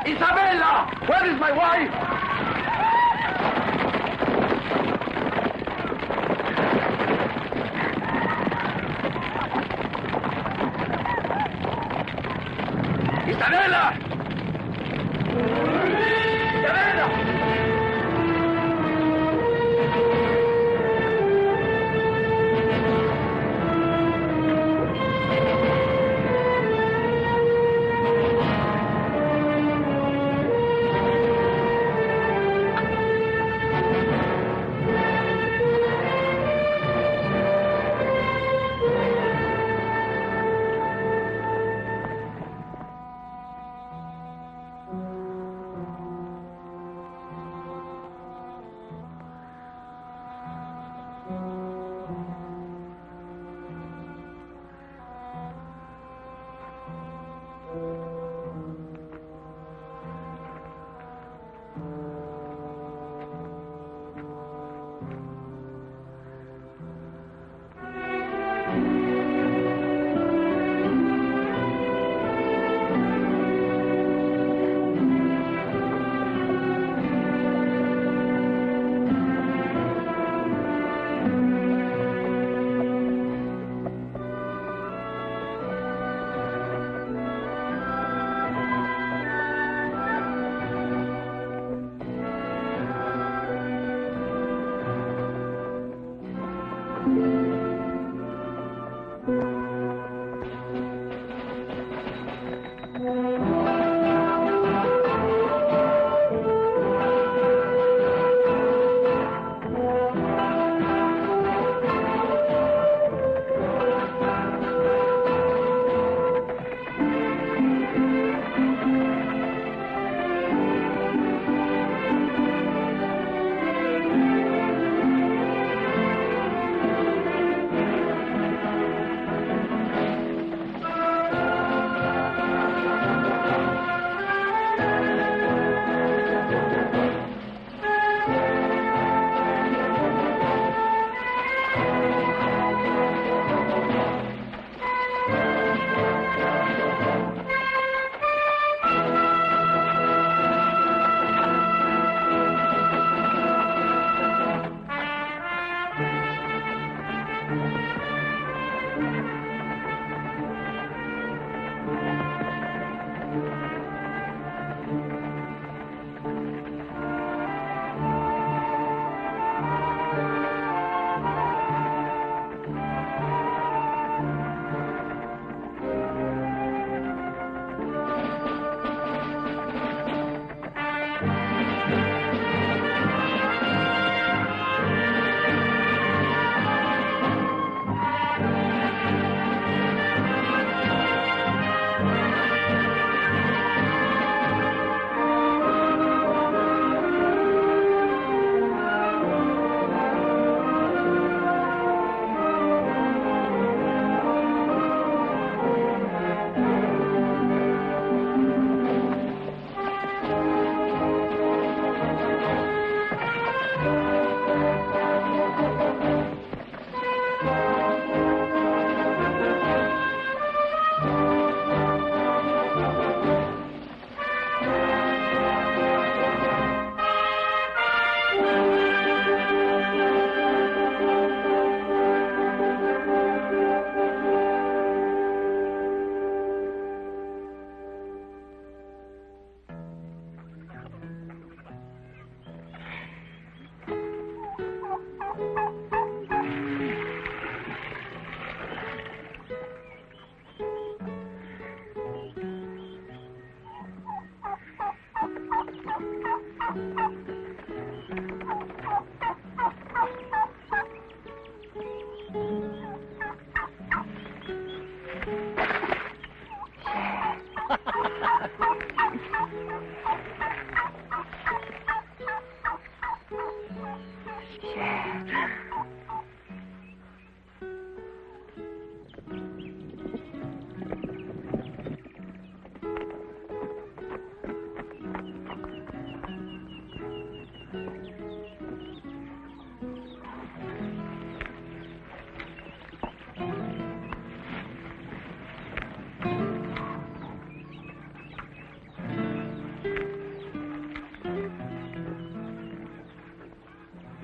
Isabella! Where is my wife? Isabella!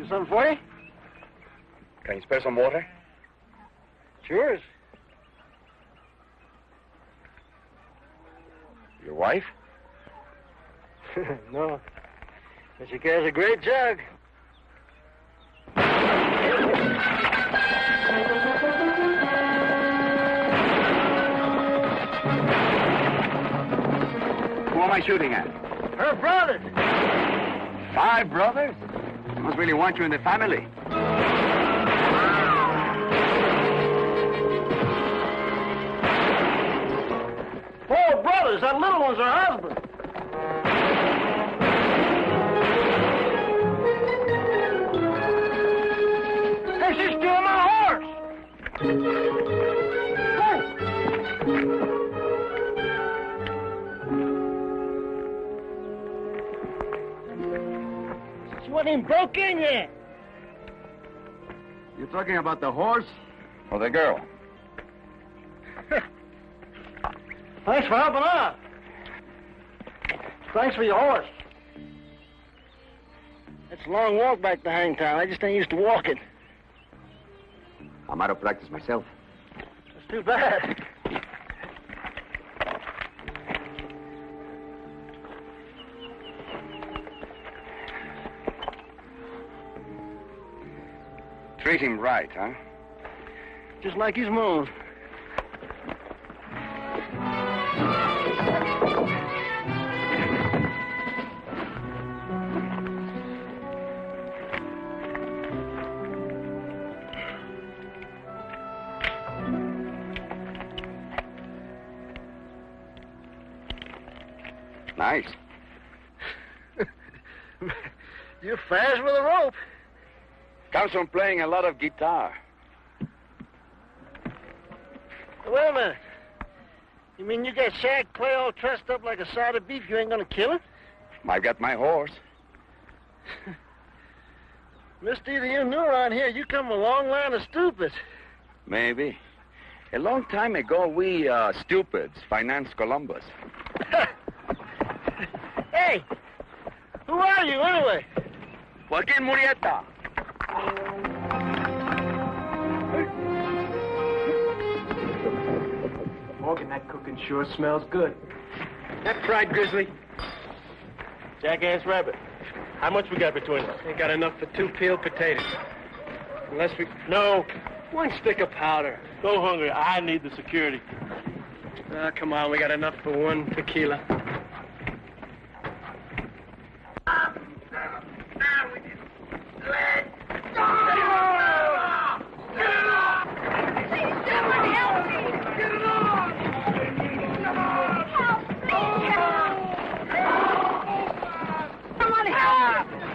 Do something for you? Can you spare some water? Sure. Your wife? No. But she carries a great jug. Who am I shooting at? Her brothers. 5 brothers? They must really want you in the family. 4 brothers. That little one's her husband. Hey, she's stealing my horse. She wasn't even broke in yet. You're talking about the horse or the girl? Thanks for helping out. Thanks for your horse. It's a long walk back to Hangtown. I just ain't used to walking. I'm out of practice myself. That's too bad. Treat him right, huh? Just like his moon. Nice. You're fast with a rope. Comes from playing a lot of guitar. Wait a minute. You mean you got Shag Clay all trussed up like a side of beef? You ain't gonna kill him? I've got my horse. Mister, either you knew around here, you come from a long line of stupids. Maybe. A long time ago, we, stupids, financed Columbus. Hey! Who are you, anyway? Joaquin Murietta. Morgan, that cooking sure smells good. That fried grizzly. Jackass rabbit. How much we got between us? Ain't got enough for 2 peeled potatoes. Unless we... No. 1 stick of powder. Go hungry. I need the security. Come on, we got enough for 1 tequila.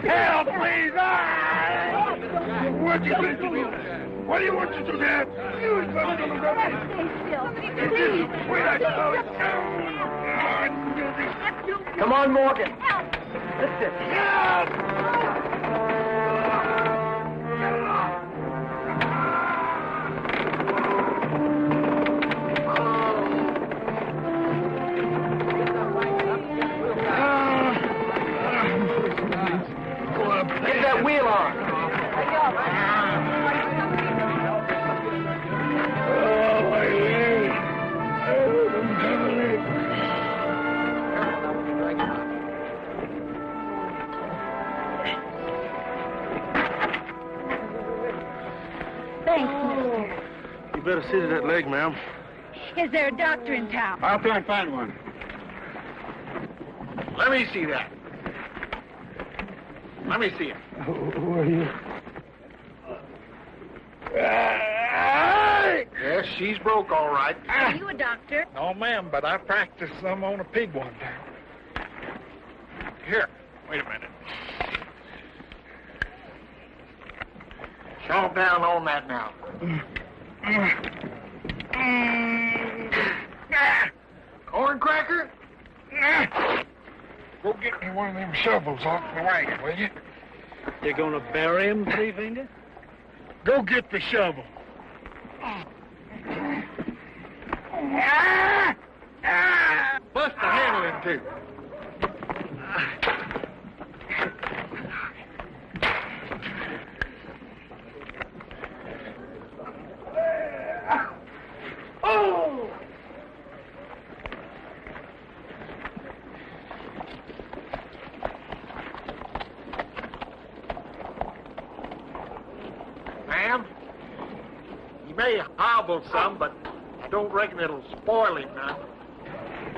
Help, please! What do you think? What do you want to do there? You son of a gun! Come on, Morgan. Listen. Help! Get that wheel on. Oh, my leg. Thanks, mister. You better see to that leg, ma'am. Is there a doctor in town? I'll try and find one. Let me see that. Let me see it. Who are you? Yes, she's broke, all right. Are you a doctor? No, ma'am, but I practiced some on a pig one time. Here, wait a minute. Calm down on that now. Corn cracker? Go get me one of them shovels off the wagon, will you? You're gonna bury him, Three Finger? Go get the shovel. Bust the handle in two. may hobble some, but I don't reckon it'll spoil him none.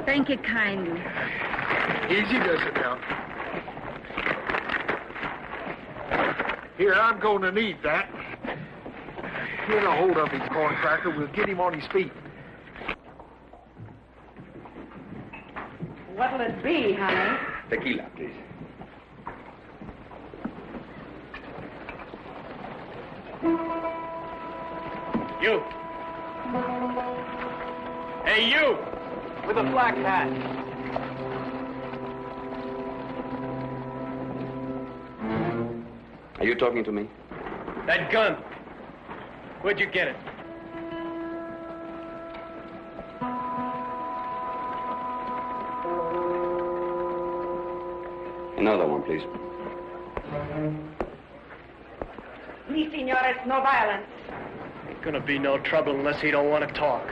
Thank you kindly. Easy does it now. Here, I'm going to need that. Get a hold of him, corn cracker. We'll get him on his feet. What'll it be, honey? Tequila, please. You. Hey, you! With a black hat. Are you talking to me? That gun. Where'd you get it? Another one, please. Please, senores, no violence. Ain't gonna be no trouble unless he don't want to talk.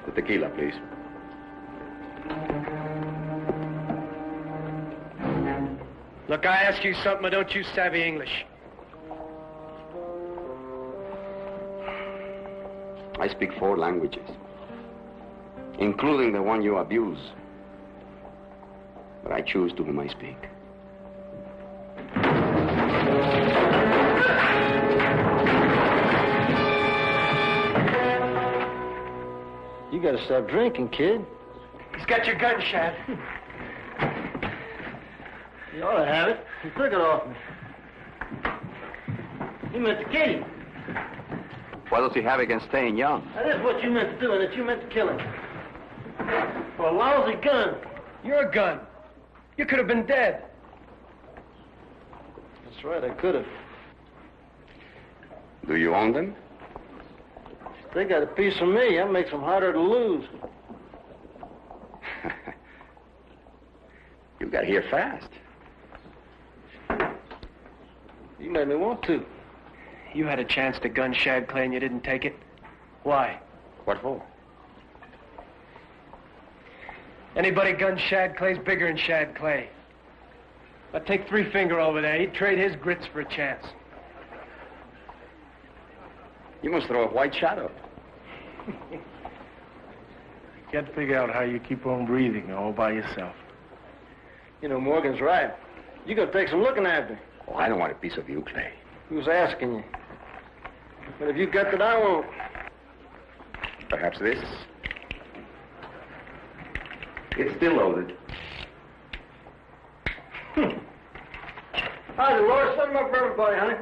The tequila, please. Look, I ask you something, or don't you savvy English? I speak 4 languages, including the one you abuse. But I choose to whom I speak. You gotta stop drinking, kid. He's got your gun, Shad. You ought to have it. You took it off me. You meant to kill him. What does he have against staying young? That is what you meant to do, and that you meant to kill him. For a lousy gun. Your gun. You could have been dead. That's right, I could have. Do you own them? They got a piece of me. That makes them harder to lose. You got here fast. You made me want to. You had a chance to gun Shad Clay and you didn't take it. Why? What for? Anybody gun Shad Clay's bigger than Shad Clay. I'd take Three Finger over there. He'd trade his grits for a chance. You must throw a white shadow. Can't figure out how you keep on breathing all by yourself. You know, Morgan's right. You gotta take some looking after. Oh, I don't want a piece of you, Clay. Who's asking you? But if you got that, I won't. Perhaps this. It's still loaded. Hi, Dolores. Something up for everybody, honey.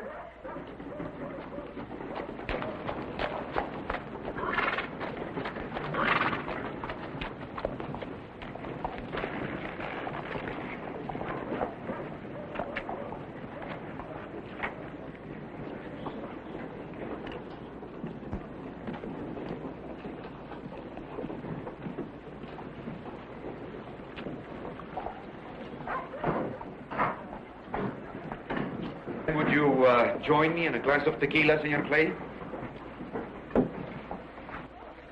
Would you join me in a glass of tequila, Senor Clay?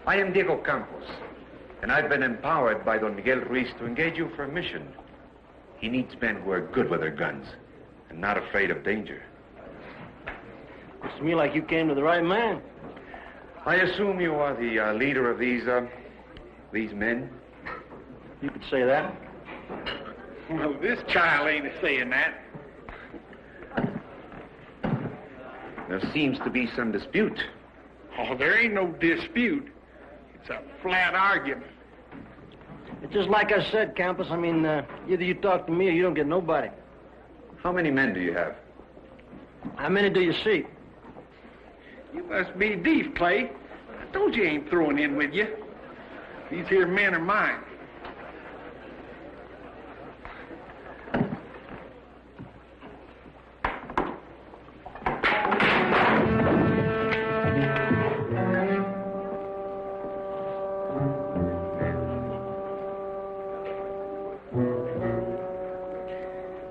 I am Diego Campos, and I've been empowered by Don Miguel Ruiz to engage you for a mission. He needs men who are good with their guns and not afraid of danger. Looks to me like you came to the right man. I assume you are the leader of these men? You could say that. Well, this child ain't saying that. There seems to be some dispute. Oh, there ain't no dispute. It's a flat argument. It's just like I said, Campos. I mean, either you talk to me or you don't get nobody. How many men do you have? How many do you see? You must be deep, Clay. I told you ain't throwing in with you. These here men are mine.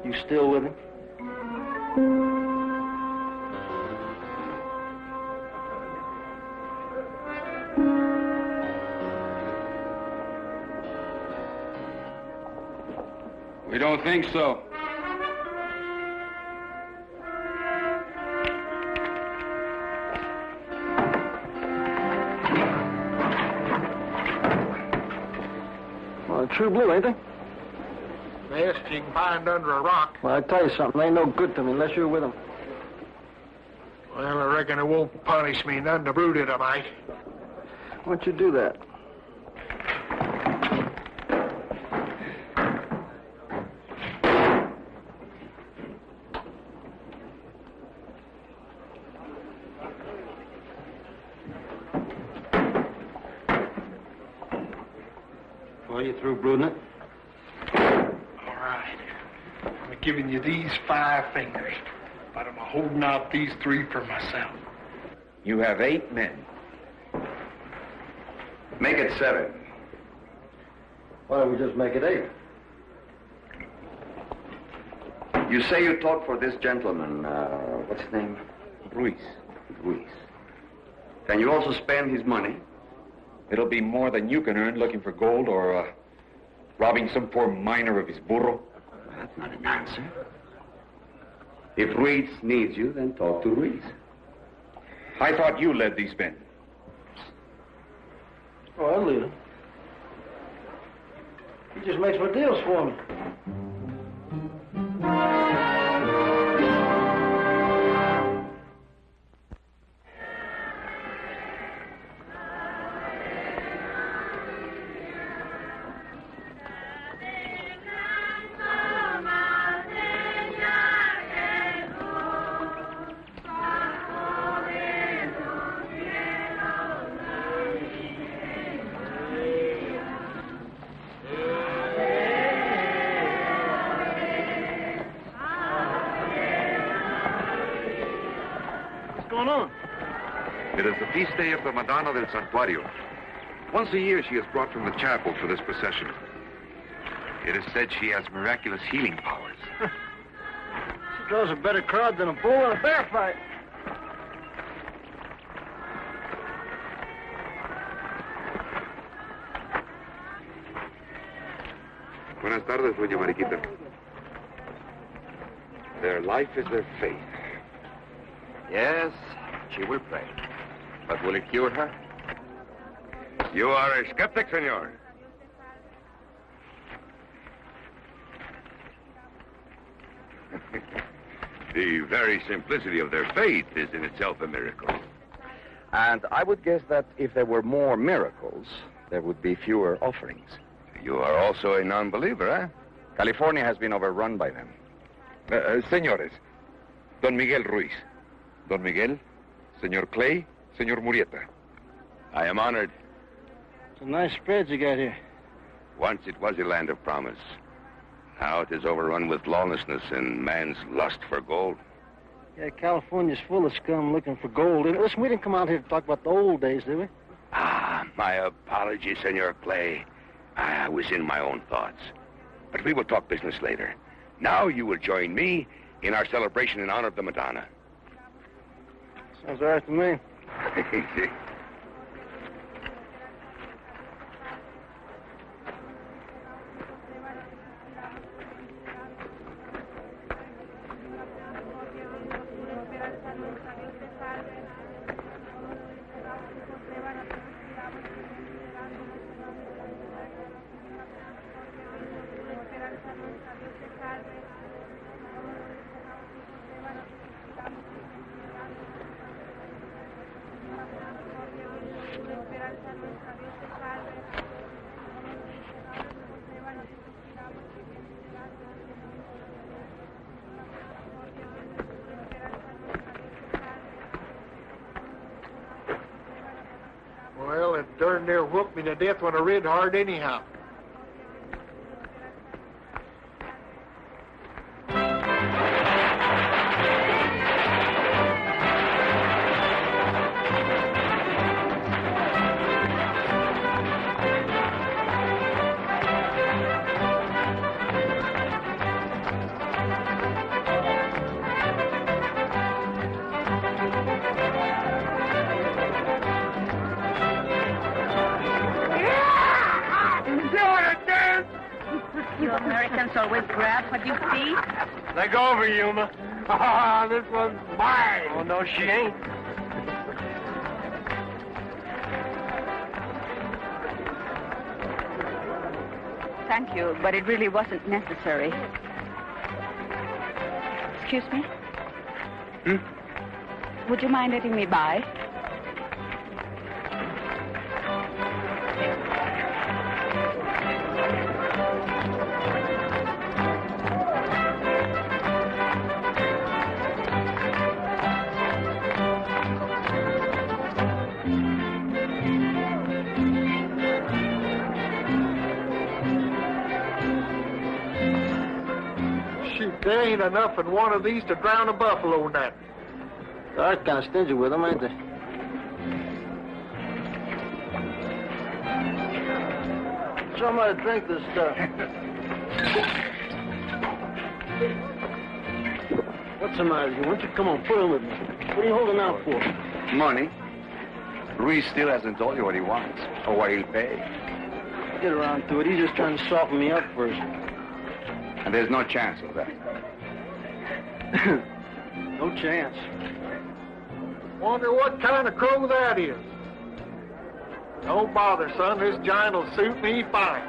You still with him? We don't think so. true blue, ain't they? Best you can find under a rock. Well, I tell you something, they ain't no good to me unless you're with them. Well, I reckon it won't punish me none to brood it, I might. Why don't you do that? Well, you through brooding it? All right. I'm giving you these 5 fingers, but I'm holding out these 3 for myself. You have 8 men. Make it 7. Why don't we just make it 8? You say you talk for this gentleman, what's his name? Ruiz. Ruiz. Can you also spend his money? It'll be more than you can earn looking for gold or robbing some poor miner of his burro. That's not an answer. If Ruiz needs you, then talk to Ruiz. I thought you led these men. Oh, I'll leave him. He just makes my deals for me. It is the feast day of the Madonna del Santuario. Once a year she is brought from the chapel for this procession. It is said she has miraculous healing powers. She draws a better crowd than a bull in a bear fight. Buenas tardes, doña Mariquita. Their life is their faith. Yes, she will pray. But will it cure her? You are a skeptic, senor. The very simplicity of their faith is in itself a miracle. And I would guess that if there were more miracles, there would be fewer offerings. You are also a non-believer, eh? California has been overrun by them. Señores, Don Miguel Ruiz. Don Miguel, Señor Clay, Señor Murietta. I am honored. It's a nice spread you got here. Once it was a land of promise. Now it is overrun with lawlessness and man's lust for gold. Yeah, California's full of scum looking for gold. Listen, we didn't come out here to talk about the old days, did we? Ah, my apologies, Senor Clay. I was in my own thoughts. But we will talk business later. Now you will join me in our celebration in honor of the Madonna. Sounds all right to me. Well, it darn near whooped me to death when I read hard anyhow. You Americans always grab what you see. Leg over, Yuma. This one's mine. Oh, no, she ain't. thank you, but it really wasn't necessary. Excuse me? Would you mind letting me by? There ain't enough in one of these to drown a buffalo net. They're kind of stingy with them, ain't they? Somebody drink this stuff. What's the matter with you? Why don't you come on, put him with me? What are you holding out for? Money. Ruiz still hasn't told you what he wants or what he'll pay. Get around to it. He's just trying to soften me up first. And there's no chance of that. No chance. Wonder what kind of crow that is. Don't bother, son. This giant will suit me fine.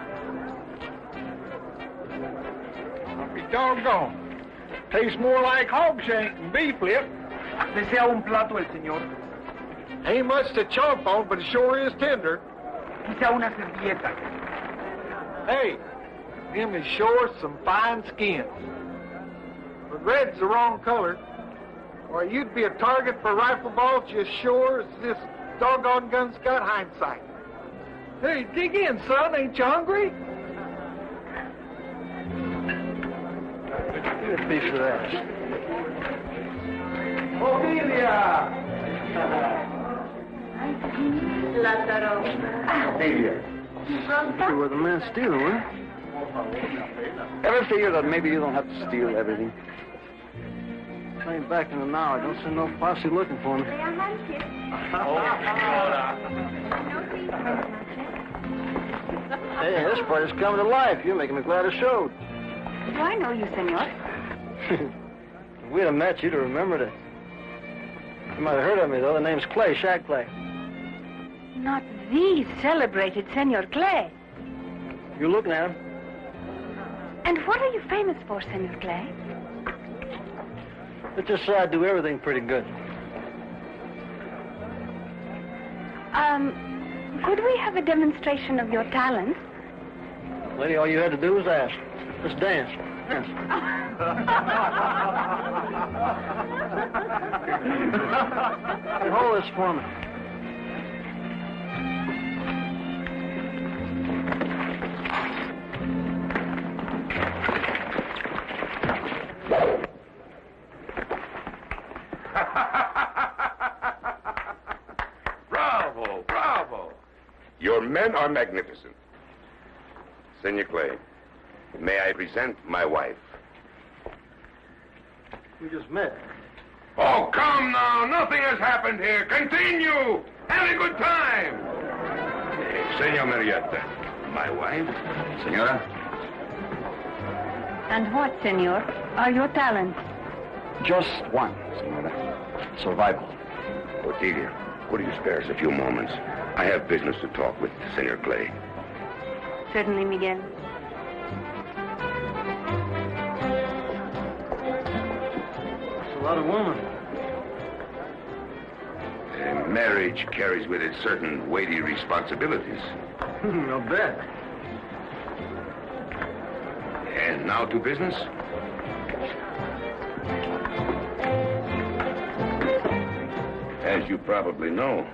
I'll be doggone. Tastes more like hog shank than beef lip. Desea un plato el señor. Ain't much to chomp on, but it sure is tender. Quizá una servilleta. Hey, them is sure some fine skins. But red's the wrong color. Or you'd be a target for rifle balls just sure as this doggone gun's got hindsight. Hey, dig in, son. Ain't you hungry? Give me a piece of that. Ophelia! Lázaro. Ophelia. Sure where the man's stealing, huh? Ever figure that maybe you don't have to steal everything? I ain't back in an hour. Don't send no posse looking for me. Hey, this party's coming to life. You're making me glad I showed. Do I know you, senor? If we'd have met, you'd have remembered it. You might have heard of me, though. The name's Clay, Shag Clay. Not the celebrated Senor Clay. You're looking at him. And what are you famous for, Senor Clay? Let's just say I do everything pretty good. Could we have a demonstration of your talent? Lady, all you had to do was ask. Let's dance. Dance. Hey, hold this for me. Bravo, bravo. Your men are magnificent. Senor Clay, may I present my wife? We just met. Oh, come now. Nothing has happened here. Continue. Have a good time. Senor Murietta, my wife. Senora? And what, senor, are your talents? Just one, Senora. Survival. Otilia, would you spare us a few moments? I have business to talk with Senor Clay. Certainly, Miguel. That's a lot of women. Marriage carries with it certain weighty responsibilities. I'll bet. And now to business. As you probably know,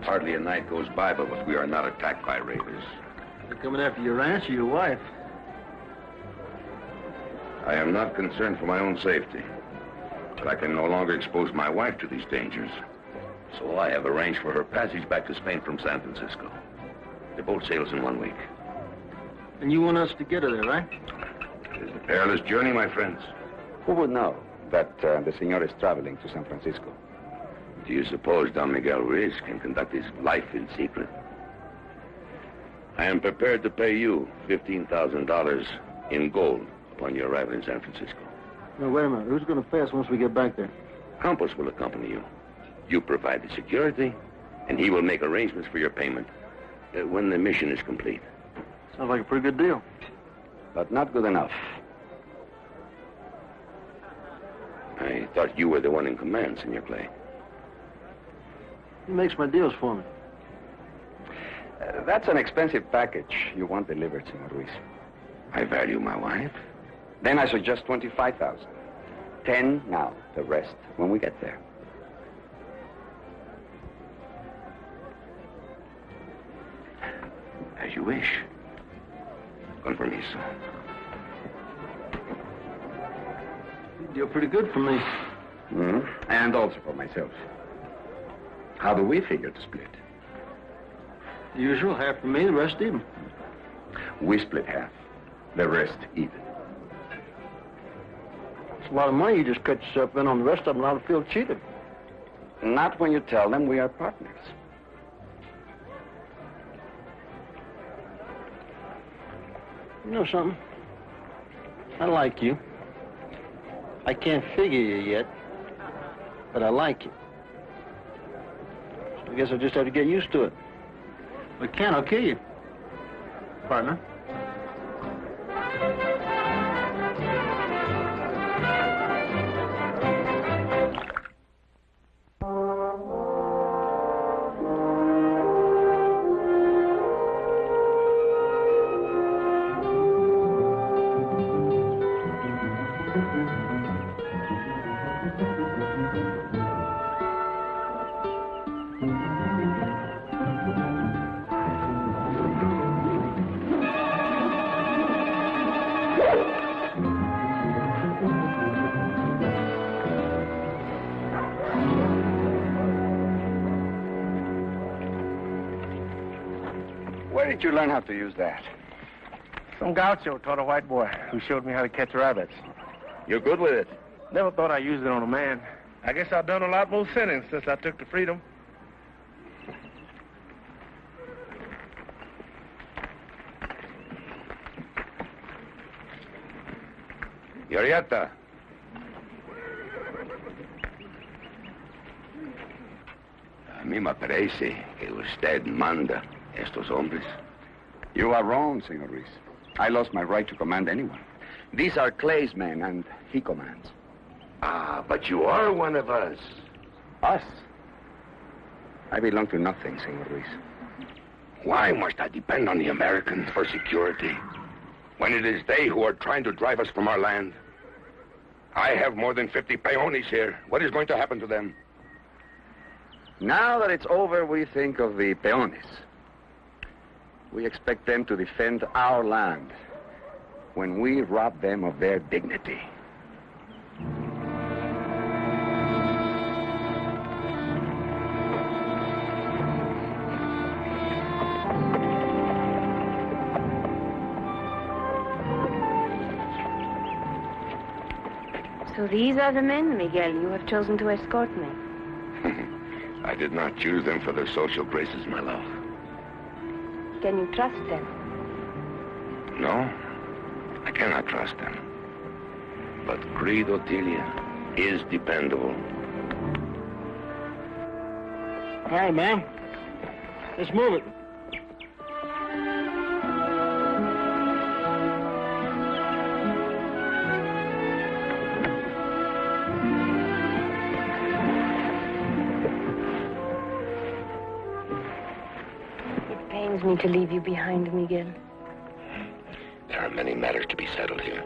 hardly a night goes by but we are not attacked by raiders. They're coming after your ranch or your wife. I am not concerned for my own safety, but I can no longer expose my wife to these dangers. So I have arranged for her passage back to Spain from San Francisco. The boat sails in 1 week. And you want us to get her there, right? It is a perilous journey, my friends. Who would know that the senor is traveling to San Francisco? Do you suppose Don Miguel Ruiz can conduct his life in secret? I am prepared to pay you $15,000 in gold upon your arrival in San Francisco. No, wait a minute. Who's going to pay us once we get back there? Campos will accompany you. You provide the security, and he will make arrangements for your payment when the mission is complete. Sounds like a pretty good deal. But not good enough. I thought you were the one in command, Senor Clay. He makes my deals for me. That's an expensive package you want delivered, Senor Ruiz. I value my wife. Then I suggest 25,000. 10 now, the rest when we get there. As you wish. Con permiso. You deal pretty good for me. And also for myself. How do we figure to split? The usual, half for me, the rest even. We split half. The rest even. It's a lot of money you just cut yourself in on. The rest of them ought to feel cheated. Not when you tell them we are partners. You know something? I like you. I can't figure you yet, but I like you. I guess I'll just have to get used to it. If I can't, I'll kill you, partner. Where did you learn how to use that? Some gaucho taught a white boy who showed me how to catch rabbits. You're good with it. Never thought I'd use it on a man. I guess I've done a lot more sinning since I took to freedom. Murietta. A mí me parece que usted manda estos hombres. You are wrong, Senor Ruiz. I lost my right to command anyone. These are Clay's men, and he commands. Ah, but you are one of us. Us? I belong to nothing, Senor Ruiz. Why must I depend on the Americans for security when it is they who are trying to drive us from our land? I have more than 50 peones here. What is going to happen to them? Now that it's over, we think of the peones. We expect them to defend our land when we rob them of their dignity. So these are the men, Miguel, you have chosen to escort me. I did not choose them for their social graces, my love. Can you trust them? No, I cannot trust them. But Creed Otilia is dependable. All right, ma'am. Let's move it. It pains me to leave you behind, Miguel. There are many matters to be settled here.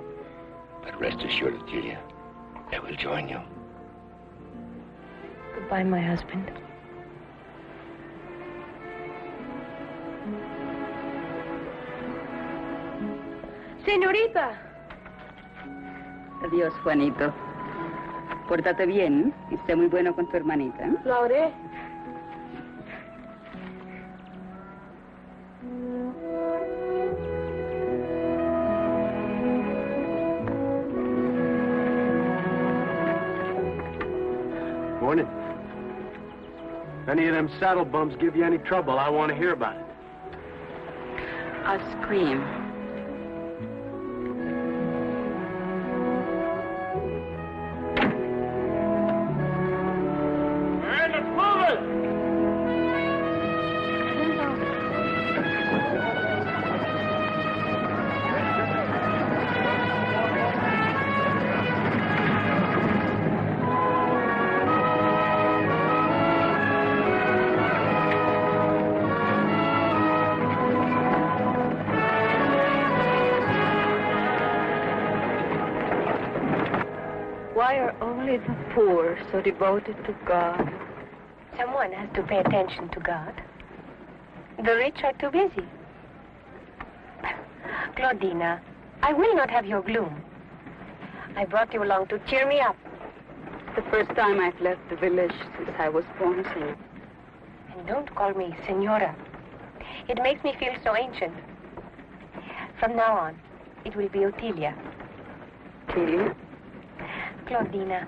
But rest assured, Otilia, I will join you. Goodbye, my husband. Señorita. Adiós, Juanito. Pórtate bien y sé muy bueno con tu hermanita. ¿Eh? Lo haré. Morning. If any of them saddle bums give you any trouble, I want to hear about it. I'll scream. Why are only the poor so devoted to God? Someone has to pay attention to God. The rich are too busy. Claudina, I will not have your gloom. I brought you along to cheer me up. The first time I've left the village since I was born, senor. And don't call me Senora. It makes me feel so ancient. From now on, it will be Otilia. Otilia? Claudina,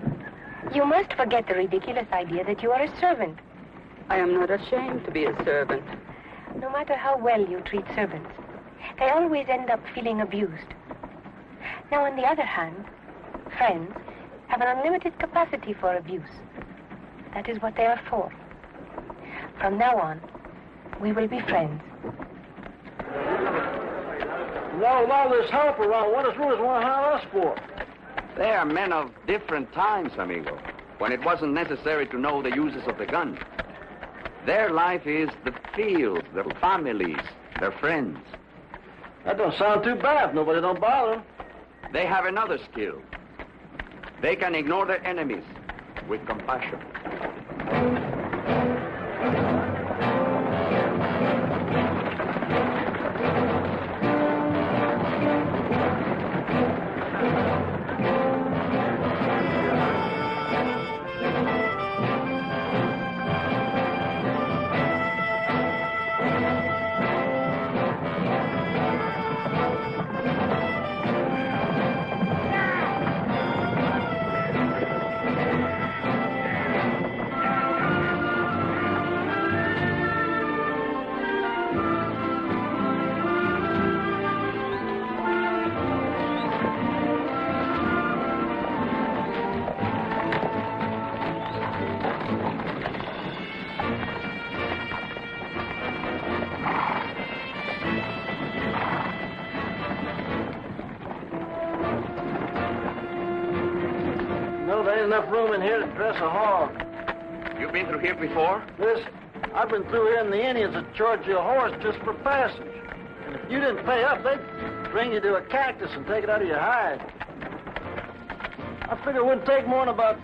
you must forget the ridiculous idea that you are a servant. I am not ashamed to be a servant. No matter how well you treat servants, they always end up feeling abused. Now, on the other hand, friends have an unlimited capacity for abuse. That is what they are for. From now on, we will be friends. Now, with all this help around, what does Ruiz want to hire us for? They are men of different times, amigo, when it wasn't necessary to know the uses of the gun. Their life is the fields, their families, their friends. That don't sound too bad if nobody don't bother them. They have another skill. They can ignore their enemies with compassion. No, there ain't enough room in here to dress a hog. You've been through here before? Listen, I've been through here and the Indians would charge you a horse just for passage. And if you didn't pay up, they'd bring you to a cactus and take it out of your hide. I figure it wouldn't take more than about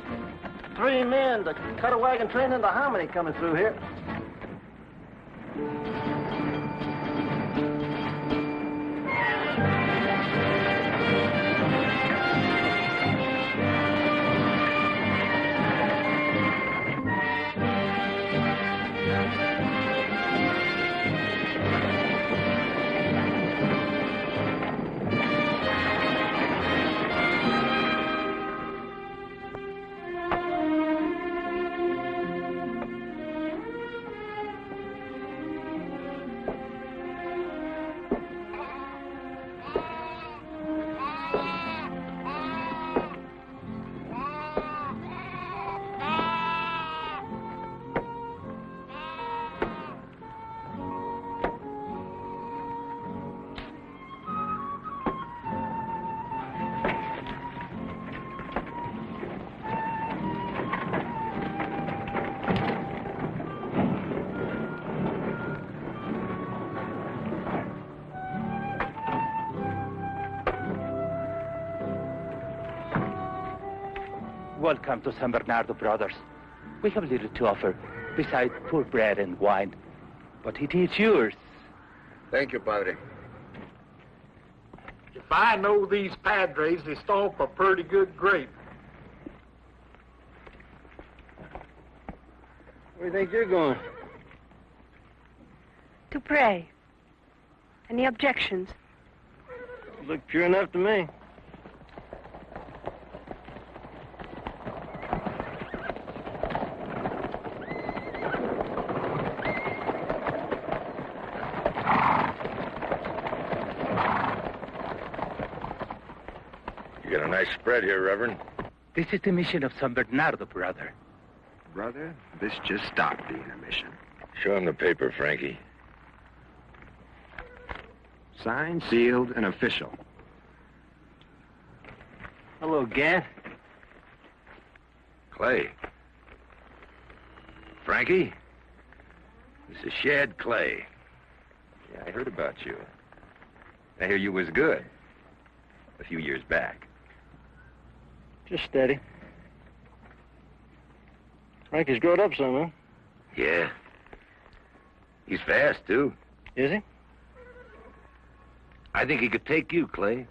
3 men to cut a wagon train into hominy coming through here. Welcome to San Bernardo, brothers. We have little to offer besides poor bread and wine, but it is yours. Thank you, Padre. If I know these padres, they stomp a pretty good grape. Where do you think you're going? To pray. Any objections? Look pure enough to me. You got a nice spread here, Reverend. This is the mission of San Bernardo, brother. Brother, this just stopped being a mission. Show him the paper, Frankie. Signed, sealed, and official. Hello, Gant. Clay. Frankie? This is Shad Clay. Yeah, I heard about you. I hear you was good. A few years back. Just steady. Frankie's growed up some, huh? Yeah. He's fast, too. Is he? I think he could take you, Clay.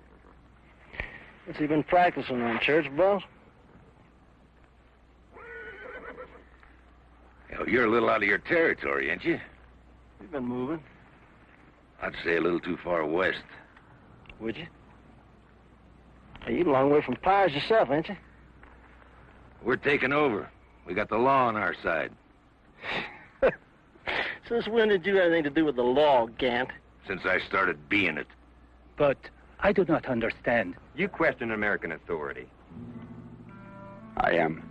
What's he been practicing on, church bells? Hell, you're a little out of your territory, ain't you? You've been moving. I'd say a little too far west. Would you? Hey, you're a long way from Pies yourself, ain't you? We're taking over. We got the law on our side. Since when did you have anything to do with the law, Gant? Since I started being it. But I do not understand. You question American authority. I am.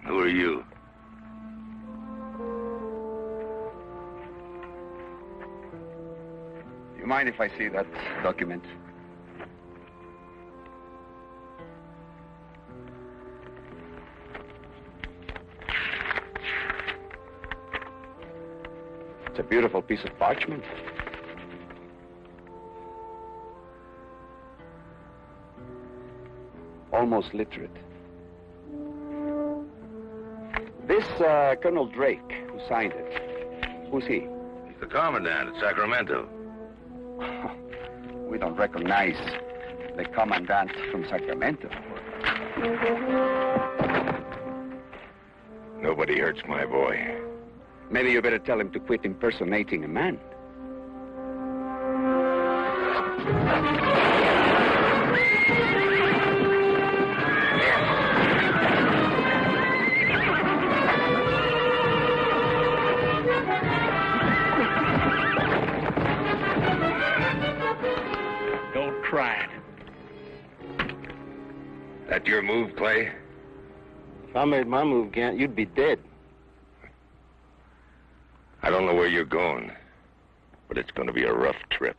Who are you? You mind if I see that document? It's a beautiful piece of parchment. Almost literate. This Colonel Drake, who signed it, who's he? He's the commandant at Sacramento. We don't recognize the commandant from Sacramento. Nobody hurts my boy. Maybe you better tell him to quit impersonating a man. Don't try it. That your move, Clay? If I made my move, Gant, you'd be dead. I don't know where you're going, but it's going to be a rough trip.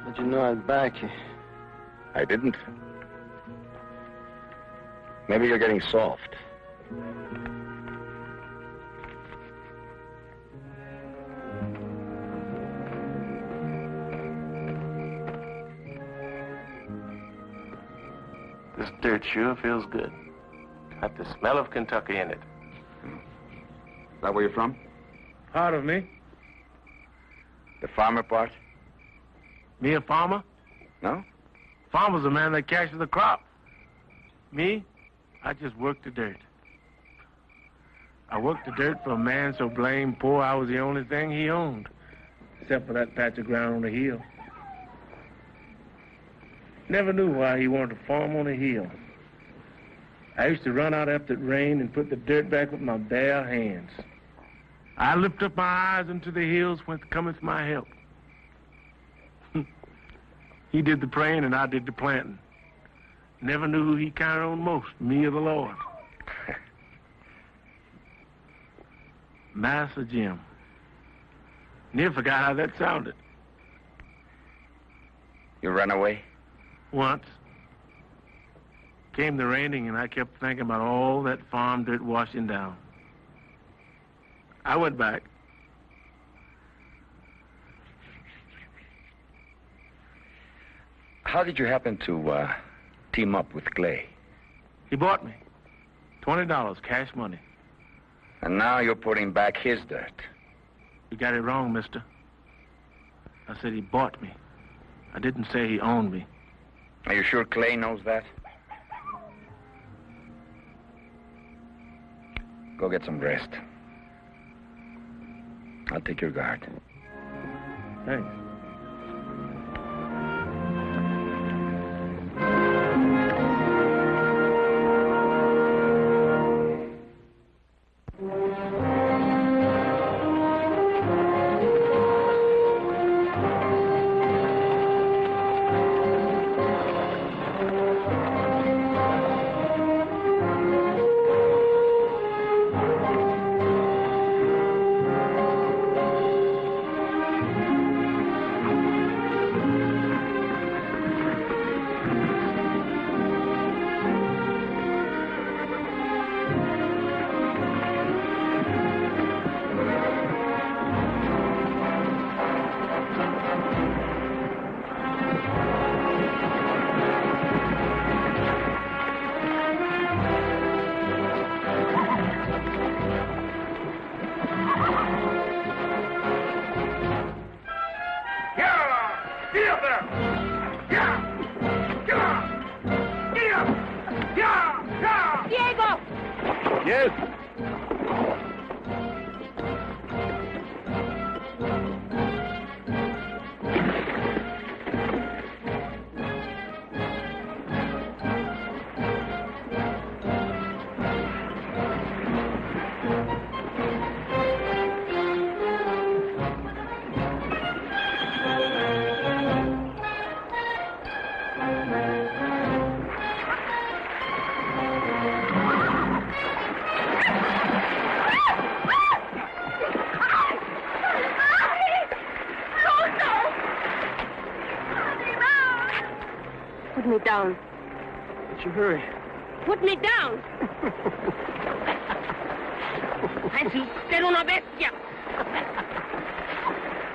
Did you know I'd back you? I didn't. Maybe you're getting soft. This dirt sure feels good. Got the smell of Kentucky in it. Is that where you're from? Part of me. The farmer part? Me a farmer? No? Farmer's a man that catches the crop. Me, I just work the dirt. I worked the dirt for a man so blamed poor I was the only thing he owned, except for that patch of ground on the hill. Never knew why he wanted to farm on a hill. I used to run out after it rained and put the dirt back with my bare hands. I lift up my eyes into the hills whence cometh my help. He did the praying and I did the planting. Never knew who he counted on most, me or the Lord. Master Jim. Near forgot how that sounded. You ran away? Once. Came the raining and I kept thinking about all that farm dirt washing down. I went back. How did you happen to team up with Clay? He bought me. $20, cash money. And now you're putting back his dirt. You got it wrong, mister. I said he bought me. I didn't say he owned me. Are you sure Clay knows that? Go get some rest. I'll take your guard. Thanks. Yes. Put me down. What's your hurry? Put me down. Así, ser una bestia.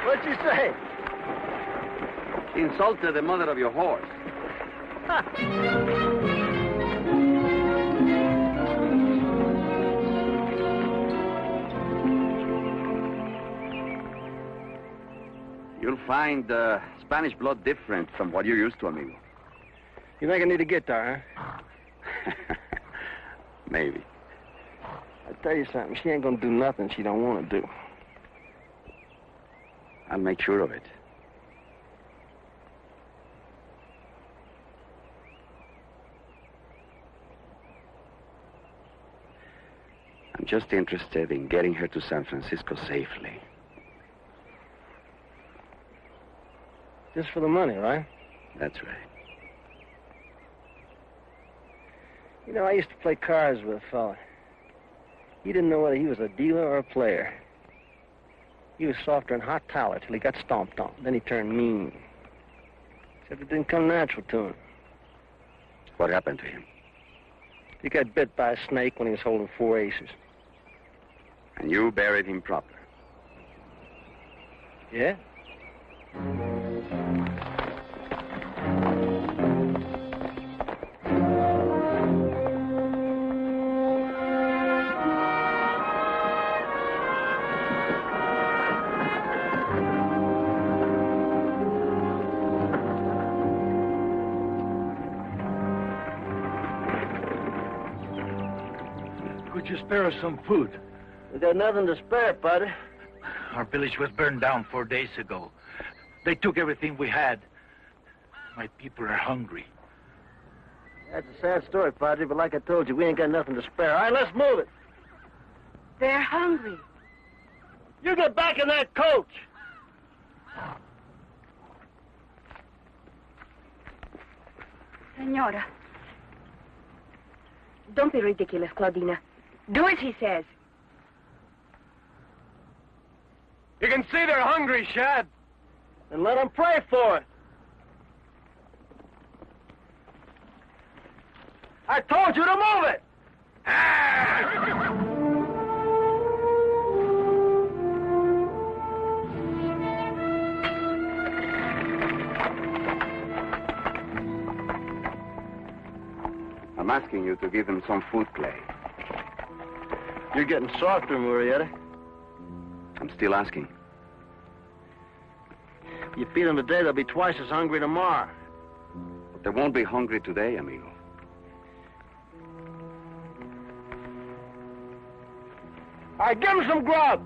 What'd you say? Insulted the mother of your horse. You'll find Spanish blood different from what you're used to, amigo. You think I need a guitar, huh? Maybe. I tell you something, she ain't gonna do nothing she don't want to do. I'll make sure of it. I'm just interested in getting her to San Francisco safely. Just for the money, right? That's right. You know, I used to play cards with a fella. He didn't know whether he was a dealer or a player. He was softer than hot towel till he got stomped on. Then he turned mean. Except it didn't come natural to him. What happened to him? He got bit by a snake when he was holding 4 aces. And you buried him proper. Yeah? Could you spare us some food? We got nothing to spare, Padre. Our village was burned down 4 days ago. They took everything we had. My people are hungry. That's a sad story, Padre, but like I told you, we ain't got nothing to spare. All right, let's move it. They're hungry. You get back in that coach. Senora. Don't be ridiculous, Claudina. Do as he says. You can see they're hungry, Shad. And let them pray for it. I told you to move it! I'm asking you to give them some food, Clay. You're getting softer, Murietta. I'm still asking. You feed them today, they'll be twice as hungry tomorrow. But they won't be hungry today, amigo. All right, give them some grub.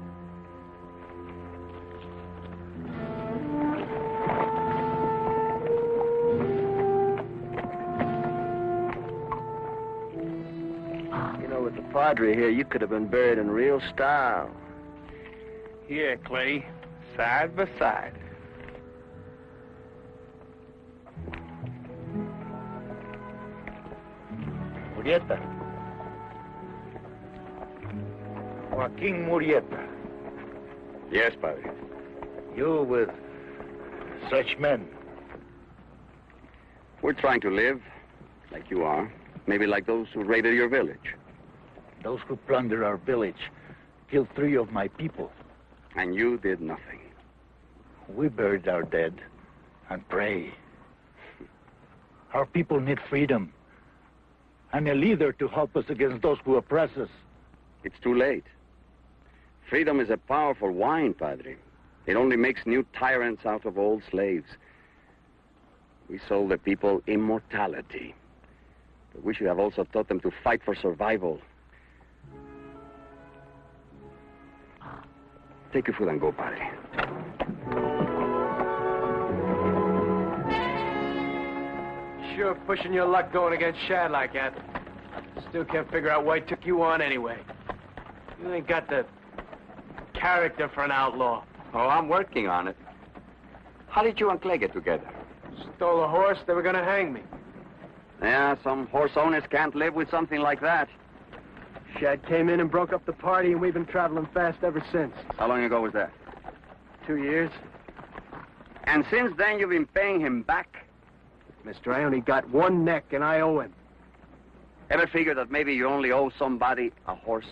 You know, with the Padre here, you could have been buried in real style. Here, Clay, side by side. Murietta. Joaquin Murietta. Yes, Padre. You with such men. We're trying to live like you are. Maybe like those who raided your village. Those who plundered our village killed 3 of my people. And you did nothing. We buried our dead and pray. Our people need freedom and a leader to help us against those who oppress us. It's too late. Freedom is a powerful wine, Padre. It only makes new tyrants out of old slaves. We sold the people immortality. But we should have also taught them to fight for survival. take your food and go, Padre. Sure pushing your luck going against Shad like that. Still can't figure out why he took you on anyway. You ain't got the character for an outlaw. Oh, I'm working on it. How did you and Clay get together? Stole a horse, they were gonna hang me. Yeah, some horse owners can't live with something like that. Shad came in and broke up the party, and we've been traveling fast ever since. How long ago was that? 2 years. And since then, you've been paying him back? Mister, I only got one neck, and I owe him. Ever figure that maybe you only owe somebody a horse?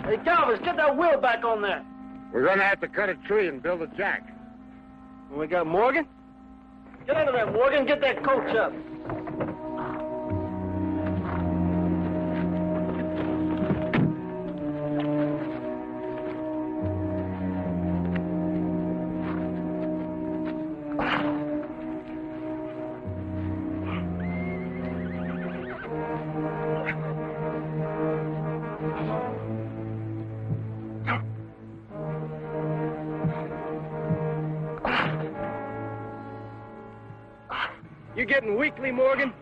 Hey, Calvis, get that wheel back on there. We're gonna have to cut a tree and build a jack. We got Morgan? Get under there, Morgan. Get that coach up. You getting weakly, Morgan?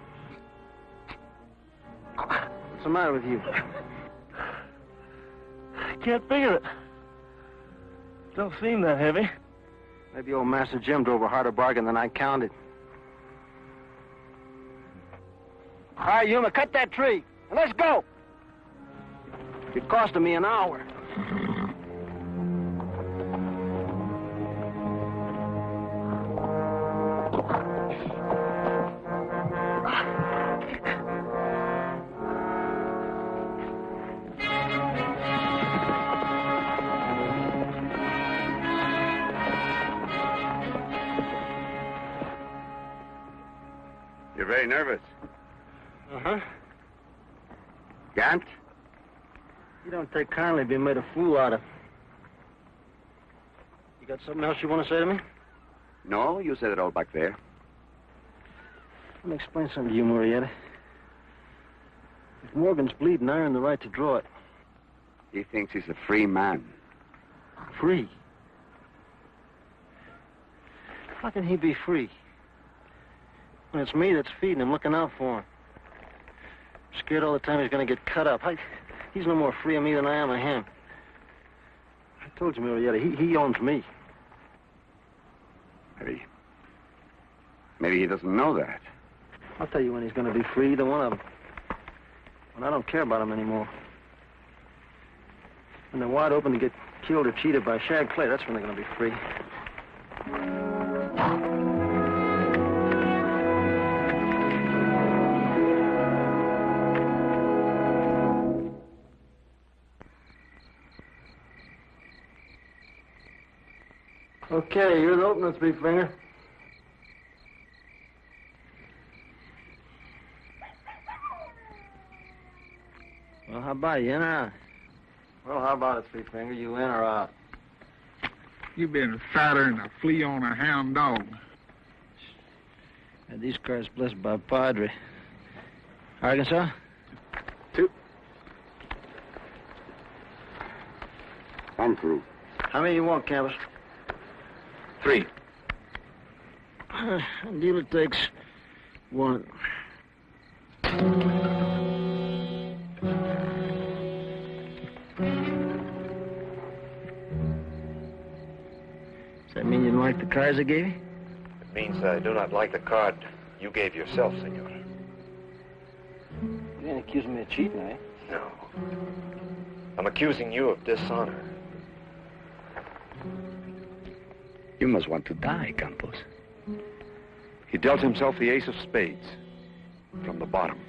What's the matter with you? I can't figure it. Don't seem that heavy. Maybe old Master Jim drove a harder bargain than I counted. All right, Yuma, cut that tree. And let's go. It costed me an hour. You're very nervous. Uh-huh. Gant? You don't take kindly being made a fool out of. You got something else you want to say to me? No, you said it all back there. Let me explain something to you, Murietta. If Morgan's bleeding, I earn the right to draw it. He thinks he's a free man. Free? How can he be free? When it's me that's feeding him, looking out for him. I'm scared all the time he's going to get cut up. He's no more free of me than I am of him. I told you, Murietta, he owns me. Maybe he doesn't know that. I'll tell you when he's going to be free, either one of them. When I don't care about him anymore. When they're wide open to get killed or cheated by Shag Clay, that's when they're going to be free. Okay, you're the opener, Three Finger. Well, how about you, in or out? Well, how about it, Three Finger? You in or out? You've been fatter than a flea on a hound dog. And these cars blessed by Padre. Arkansas? 2. I'm through. How many you want, Campus? 3. Dealer takes 1. Does that mean you don't like the cards I gave you? It means I do not like the card you gave yourself, senor. You ain't accusing me of cheating, eh? No. I'm accusing you of dishonor. You must want to die, Campos. He dealt himself the ace of spades from the bottom.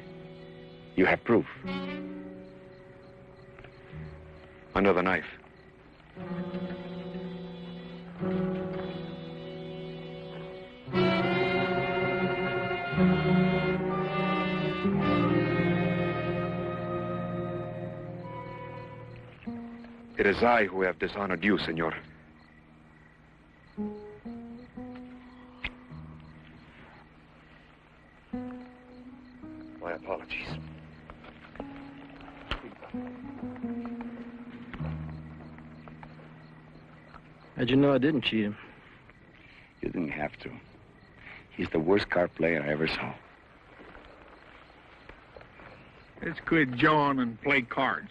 You have proof. Under the knife. It is I who have dishonored you, senor. My apologies. How'd you know I didn't cheat him? You didn't have to. He's the worst card player I ever saw. Let's quit jawing and play cards.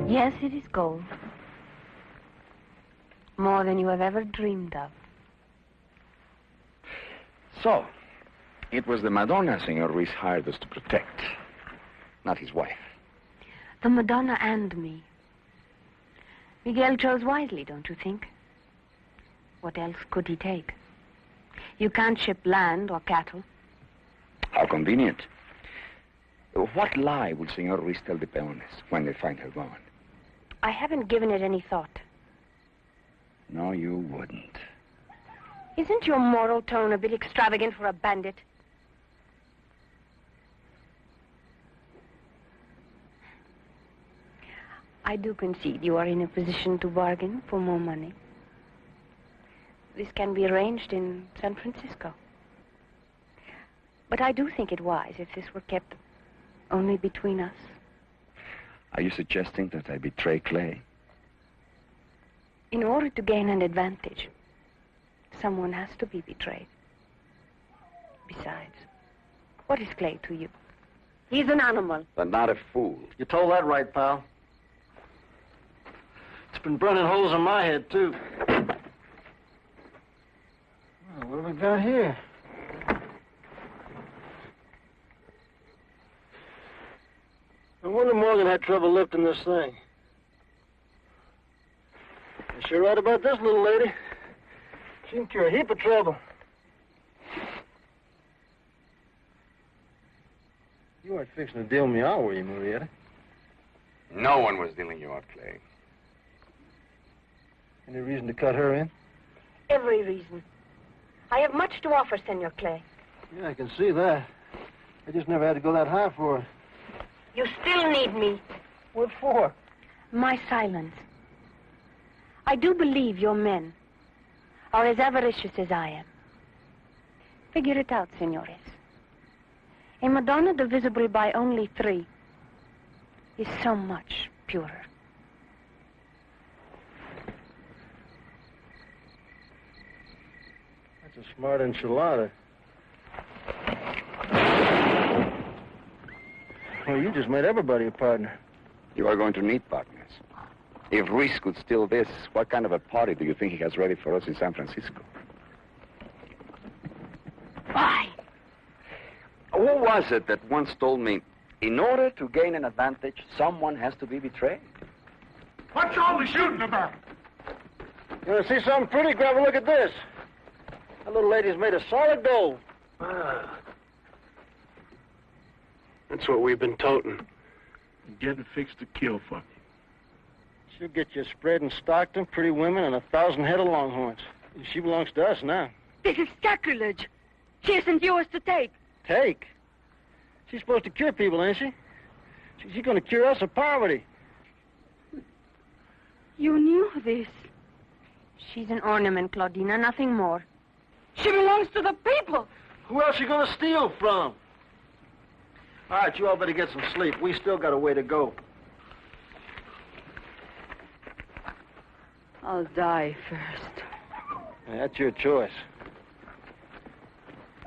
Yes, it is gold. More than you have ever dreamed of. So, it was the Madonna Senor Ruiz hired us to protect, not his wife. The Madonna and me. Miguel chose wisely, don't you think? What else could he take? You can't ship land or cattle. How convenient. What lie will Senor Ruiz tell the peones when they find her gone? I haven't given it any thought. No, you wouldn't. Isn't your moral tone a bit extravagant for a bandit? I do concede you are in a position to bargain for more money. This can be arranged in San Francisco. But I do think it wise if this were kept only between us. Are you suggesting that I betray Clay? In order to gain an advantage, someone has to be betrayed. Besides, what is Clay to you? He's an animal. But not a fool. You told that right, pal. It's been burning holes in my head, too. Well, what have we got here? No wonder Morgan had trouble lifting this thing. You're sure right about this little lady. Seems to cure a heap of trouble. You weren't fixing to deal me out, were you, Murietta? No one was dealing you out, Clay. Any reason to cut her in? Every reason. I have much to offer, Senor Clay. Yeah, I can see that. I just never had to go that high for her. You still need me. What for? My silence. I do believe your men are as avaricious as I am. Figure it out, senores. A Madonna divisible by only 3 is so much purer. That's a smart enchilada. Well, you just made everybody a partner. You are going to need partners. If Ruiz could steal this, what kind of a party do you think he has ready for us in San Francisco? Why? Who was it that once told me, in order to gain an advantage, someone has to be betrayed? What's all the shooting about? You want to see something pretty? Grab a look at this. That little lady's made of solid gold. That's what we've been toting. Getting fixed to kill for me. She'll get you spread in Stockton, pretty women, and 1,000 head of longhorns. She belongs to us now. This is sacrilege. She isn't yours to take. Take? She's supposed to cure people, ain't she? She's going to cure us of poverty. You knew this. She's an ornament, Claudina, nothing more. She belongs to the people. Who else you going to steal from? All right, you all better get some sleep. We still got a way to go. I'll die first. Yeah, that's your choice.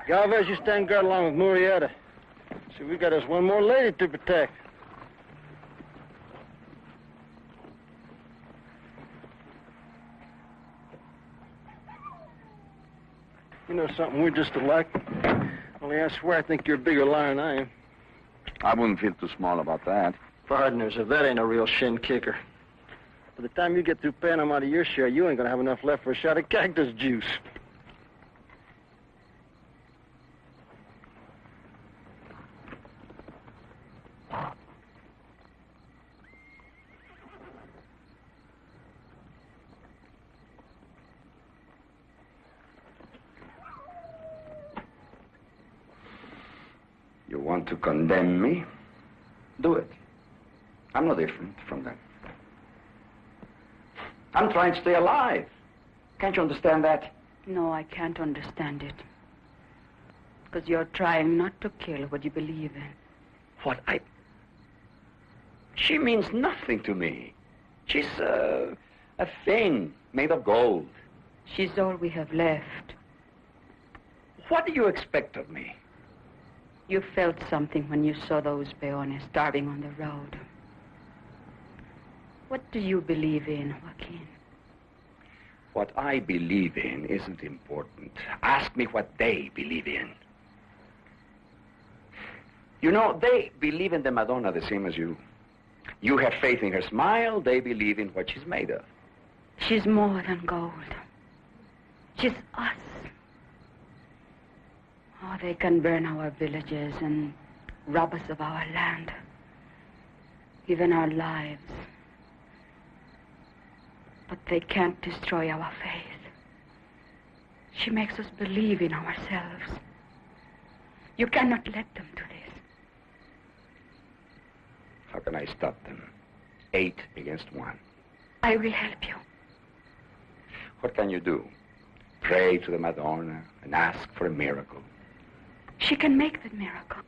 Galvez, you stand guard along with Murietta. See, we got us one more lady to protect. You know something, we're just alike. Only I swear I think you're a bigger liar than I am. I wouldn't feel too small about that. Partners, if that ain't a real shin kicker. By the time you get through paying them out of your share, you ain't gonna have enough left for a shot of cactus juice. You want to condemn me? Do it. I'm no different from them. I'm trying to stay alive. Can't you understand that? No, I can't understand it. Because you're trying not to kill what you believe in. What She means nothing to me. She's a thing made of gold. She's all we have left. What do you expect of me? You felt something when you saw those peones starving on the road. What do you believe in, Joaquin? What I believe in isn't important. Ask me what they believe in. You know, they believe in the Madonna the same as you. You have faith in her smile, they believe in what she's made of. She's more than gold. She's us. Oh, they can burn our villages and rob us of our land, even our lives. But they can't destroy our faith. She makes us believe in ourselves. You cannot let them do this. How can I stop them? 8 against 1. I will help you. What can you do? Pray to the Madonna and ask for a miracle. She can make the miracle.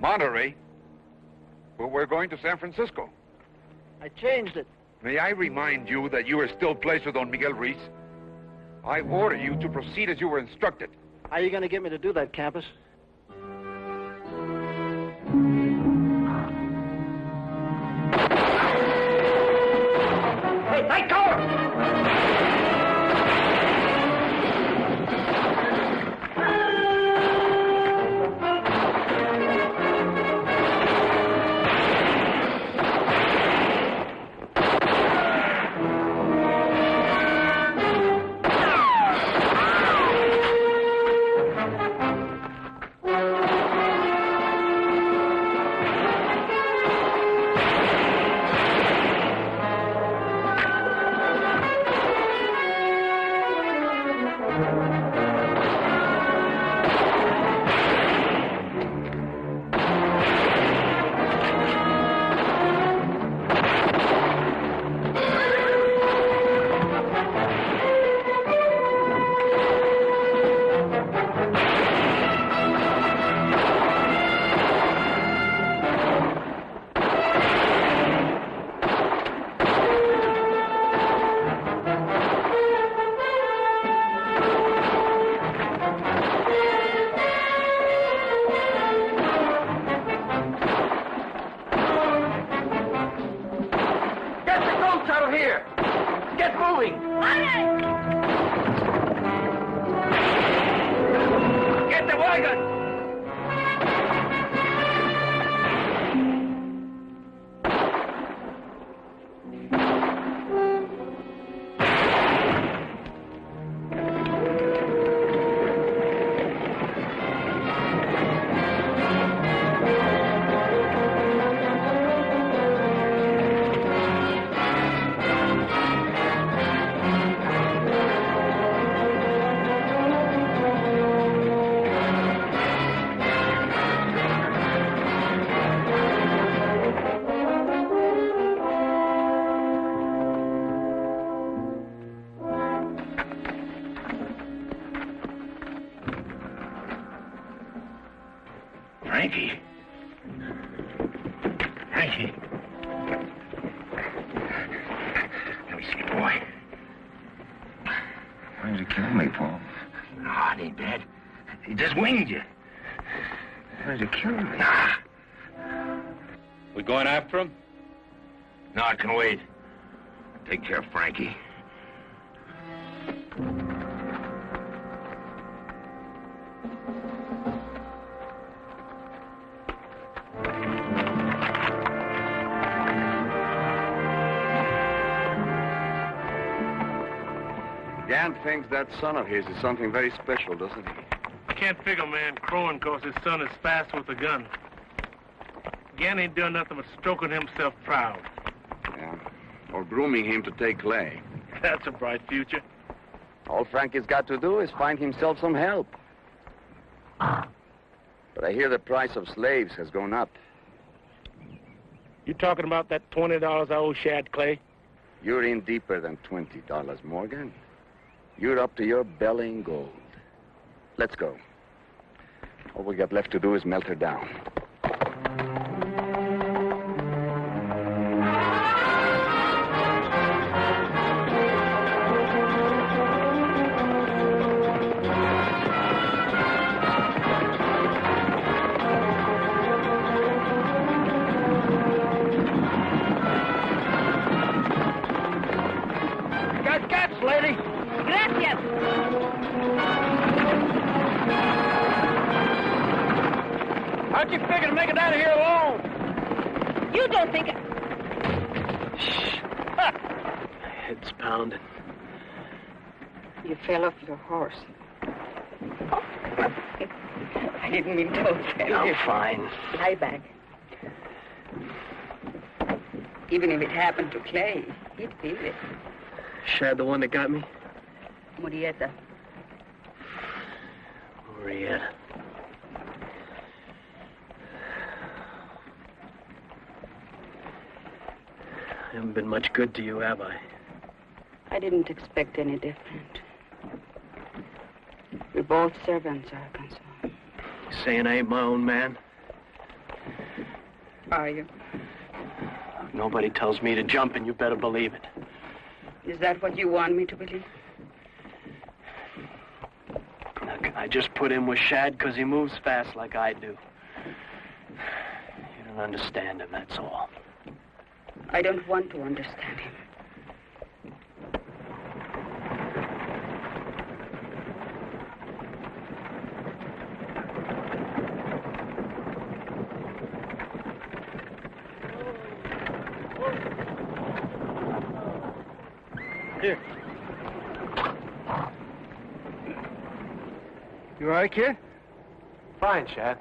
Monterey? Well, we're going to San Francisco. I changed it. May I remind you that you are still placed with Don Miguel Ruiz? I order you to proceed as you were instructed. How are you going to get me to do that, Campus? Hey, take cover! Get moving! Get the wagon! Frankie. Frankie. Let me see, boy. Why did you kill me, Paul? No, it ain't bad. He just winged you. Why did you kill him? Nah. We going after him? No, I can wait. Take care of Frankie. Dan thinks that son of his is something very special, doesn't he? I can't figure man crowing because his son is fast with a gun. Gan ain't doing nothing but stroking himself proud. Yeah. Or grooming him to take Clay. That's a bright future. All Frankie's got to do is find himself some help. But I hear the price of slaves has gone up. You talking about that $20 I owe Shad Clay? You're in deeper than $20, Morgan. You're up to your belly in gold. Let's go. All we got left to do is melt her down. Lady. Gracias. How'd you figure to make it out of here alone? You don't think... Shh. Head's pounding. You fell off your horse. I didn't mean to offend you. I'm fine. Lie back. Even if it happened to Clay, he'd feel it. Shad the one that got me? Murietta. Murietta. I haven't been much good to you, have I? I didn't expect any different. We're both servants, Arkansas. You saying I ain't my own man? Are you? If nobody tells me to jump, and you better believe it. Is that what you want me to believe? Now, can I just put in with Shad because he moves fast like I do? You don't understand him, that's all. I don't want to understand him. Here. You all right, kid? Fine, Shad.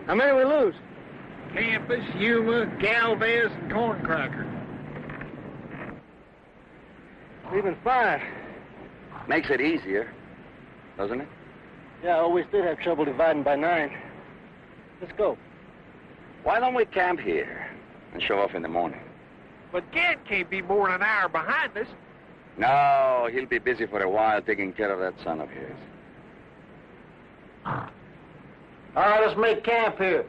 How many we lose? Campus, Yuma, Galvez, and Corncracker. Leaving 5. Makes it easier, doesn't it? Yeah, I always did have trouble dividing by 9. Let's go. Why don't we camp here and show off in the morning? But Gant can't be more than an hour behind us. No, he'll be busy for a while taking care of that son of his. All right, let's make camp here.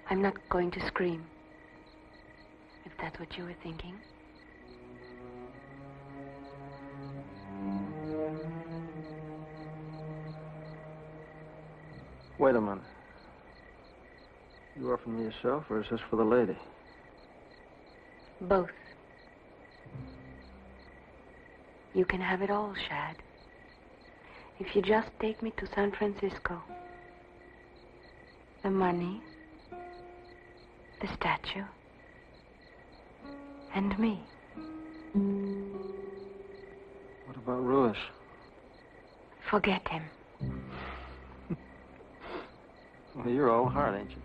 I'm not going to scream, if that's what you were thinking. Wait a minute. You offering me yourself, or is this for the lady? Both. You can have it all, Shad. If you just take me to San Francisco. The money, the statue, and me. What about Ruiz? Forget him. Well, you're all heart, ain't you?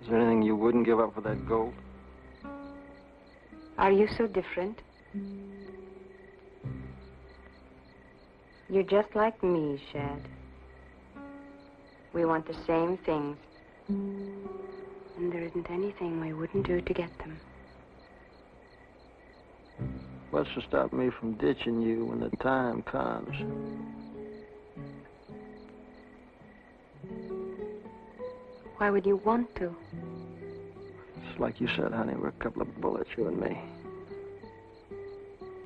Is there anything you wouldn't give up for that gold? Are you so different? You're just like me, Shad. We want the same things. And there isn't anything we wouldn't do to get them. What's to stop me from ditching you when the time comes? Why would you want to? It's like you said, honey, we're a couple of bullets, you and me.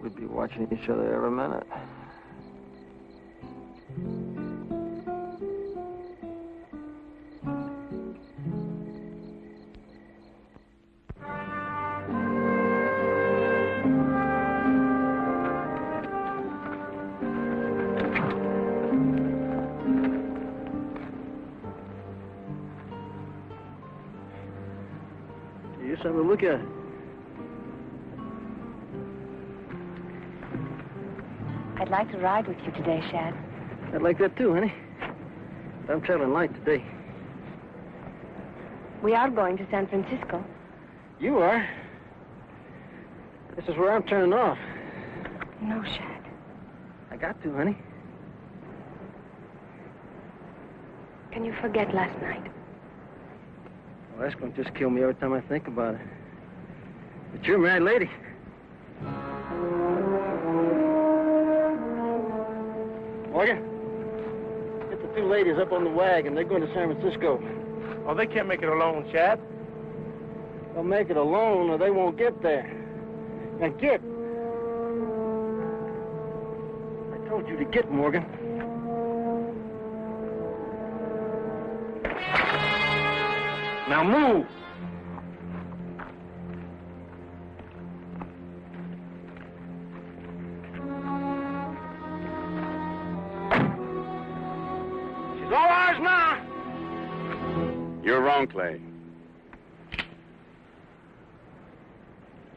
We'd be watching each other every minute. Here's something to look at. I'd like to ride with you today, Shad. I'd like that too, honey. But I'm traveling light today. We are going to San Francisco. You are? This is where I'm turning off. No, Shad. I got to, honey. Can you forget last night? Well, that's going to just kill me every time I think about it. But you're a married lady. Morgan, get the two ladies up on the wagon. They're going to San Francisco. Oh, they can't make it alone, Chad. They'll make it alone or they won't get there. Now get. I told you to get, Morgan. Now move. She's all ours now. You're wrong, Clay.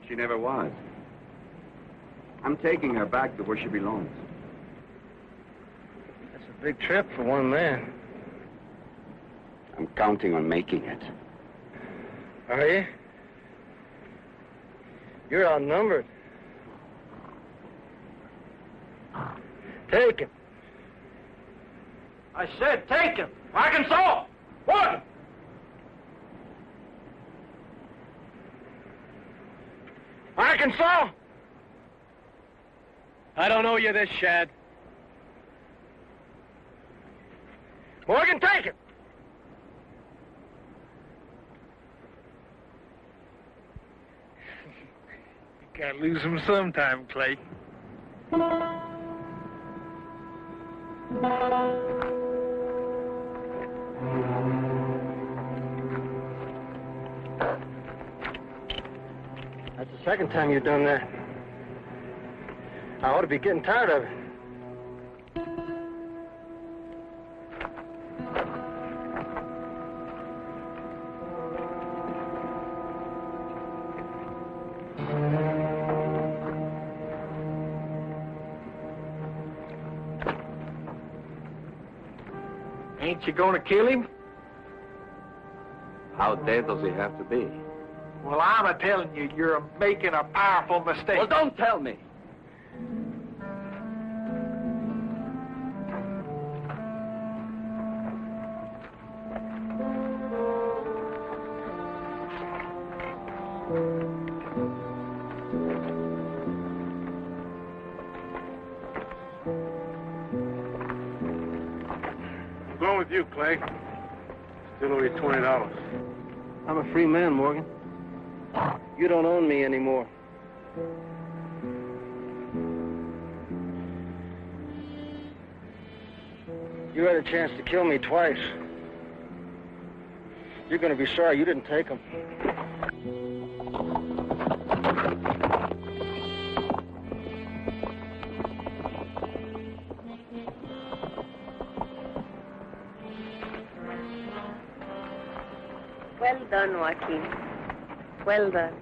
She never was. I'm taking her back to where she belongs. That's a big trip for one man. I'm counting on making it. Are you? You're outnumbered. Take him. I said take him. Arkansas! What? Arkansas! I don't owe you this, Shad. Morgan, take him! You gotta lose him sometime, Clay. That's the second time you've done that. I ought to be getting tired of it. Ain't you gonna kill him? How dead does he have to be? Well, I'm a-telling you, you're making a powerful mistake. Well, don't tell me. I'm going with you, Clay. Still owe you $20. I'm a free man, Morgan. You don't own me anymore. You had a chance to kill me twice. You're going to be sorry you didn't take them. Well done, Joaquin. Well done.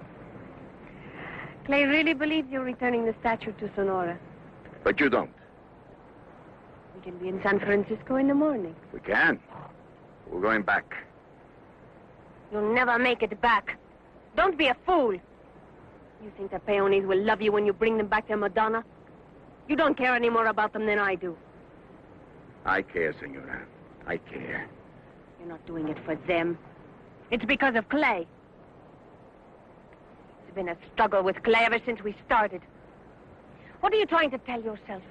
Clay really believes you're returning the statue to Sonora. But you don't. We can be in San Francisco in the morning. We can. We're going back. You'll never make it back. Don't be a fool. You think the peones will love you when you bring them back to Madonna? You don't care any more about them than I do. I care, senora. I care. You're not doing it for them. It's because of Clay. It's been a struggle with Clay ever since we started. What are you trying to tell yourself?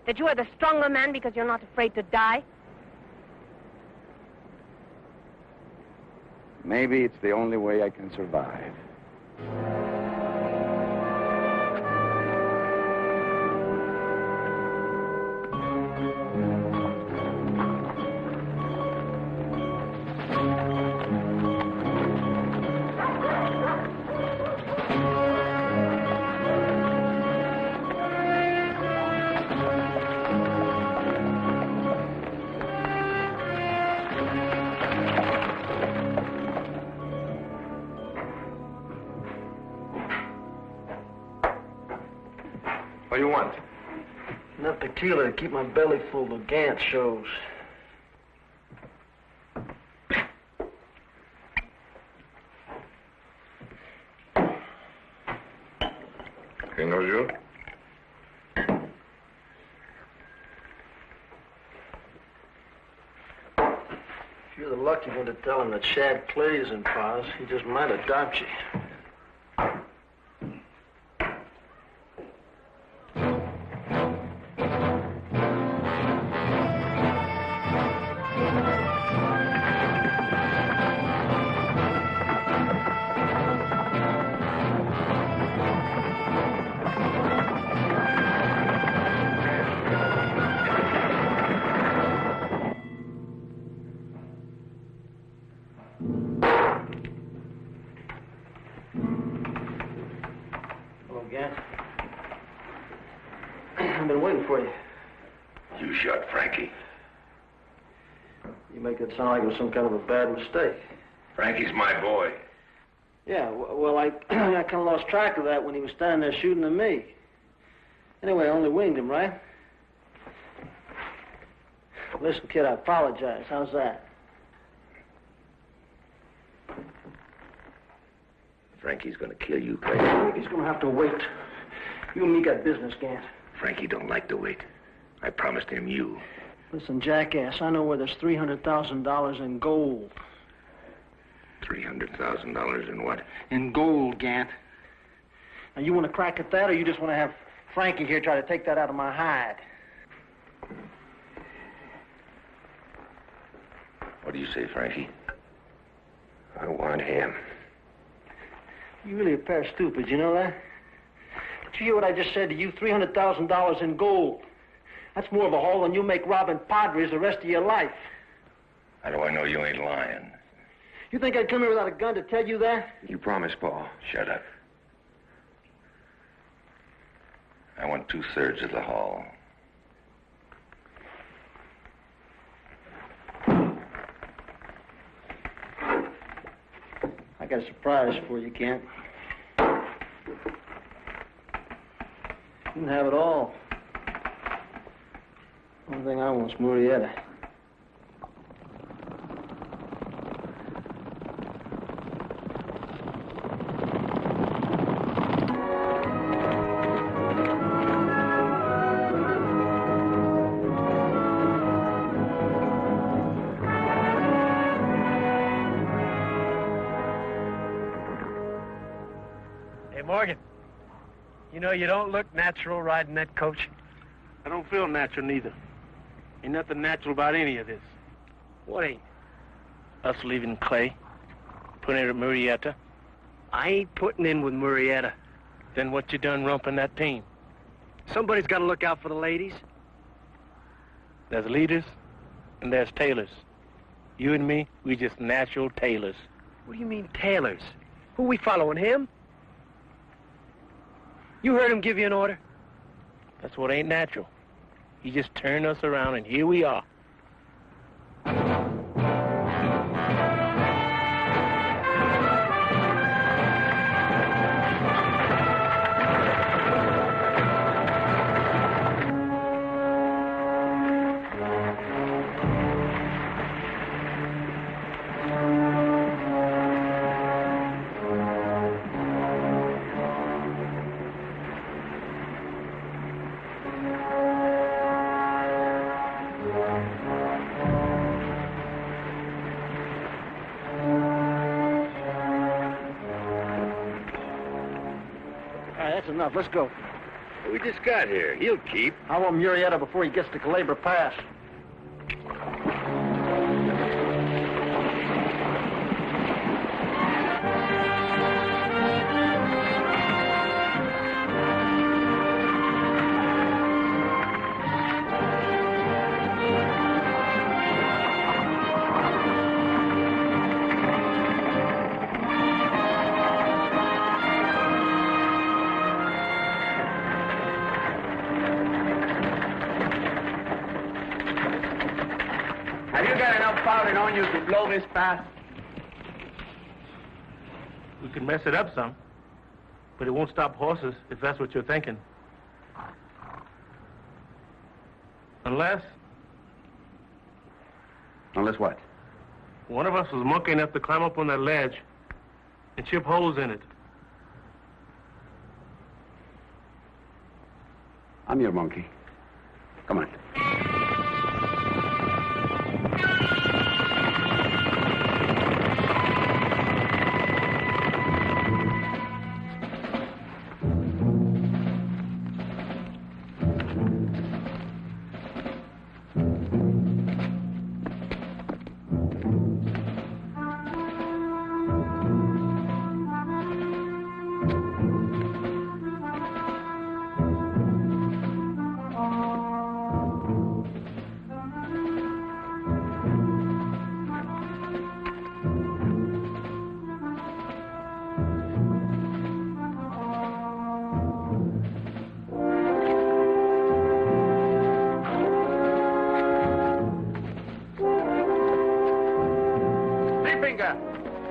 That you are the stronger man because you're not afraid to die? Maybe it's the only way I can survive. What do you want? Enough tequila to keep my belly full of Gant shows. He knows you? If you're the lucky one to tell him that Shad Clay's in Paz, he just might adopt you. I've been waiting for you. You shot Frankie. You make it sound like it was some kind of a bad mistake. Frankie's my boy. Yeah, well, I kind of lost track of that when he was standing there shooting at me. Anyway, I only winged him, right? Listen, kid, I apologize. How's that? Frankie's gonna kill you, Clay. He's gonna have to wait. You and me got business, Gant. Frankie don't like to wait. I promised him you. Listen, jackass, I know where there's $300,000 in gold. $300,000 in what? In gold, Gant. Now, you want to crack at that, or you just want to have Frankie here try to take that out of my hide? What do you say, Frankie? I want him. You're really a pair of stupids, you know that? Did you hear what I just said to you? $300,000 in gold. That's more of a haul than you make robbing padres the rest of your life. How do I know you ain't lying? You think I'd come here without a gun to tell you that? You promised, Paul. Shut up. I want 2/3 of the haul. I got a surprise for you, Kent. You can have it all. One thing I want's Murietta. Hey, Morgan. You know, you don't look natural riding that coach. I don't feel natural neither. Ain't nothing natural about any of this. What ain't? Us leaving Clay, putting it at Murietta. I ain't putting in with Murietta. Then what you done rumping that team? Somebody's got to look out for the ladies. There's leaders and there's tailors. You and me, we just natural tailors. What do you mean, tailors? Who we following, him? You heard him give you an order? That's what ain't natural. He just turned us around and here we are. That's enough. Let's go. We just got here. He'll keep. I want Murietta before he gets to Calabria Pass. On you to blow this pass? We can mess it up some, but it won't stop horses if that's what you're thinking. Unless what? one of us was monkey enough to climb up on that ledge and chip holes in it. I'm your monkey. Come on.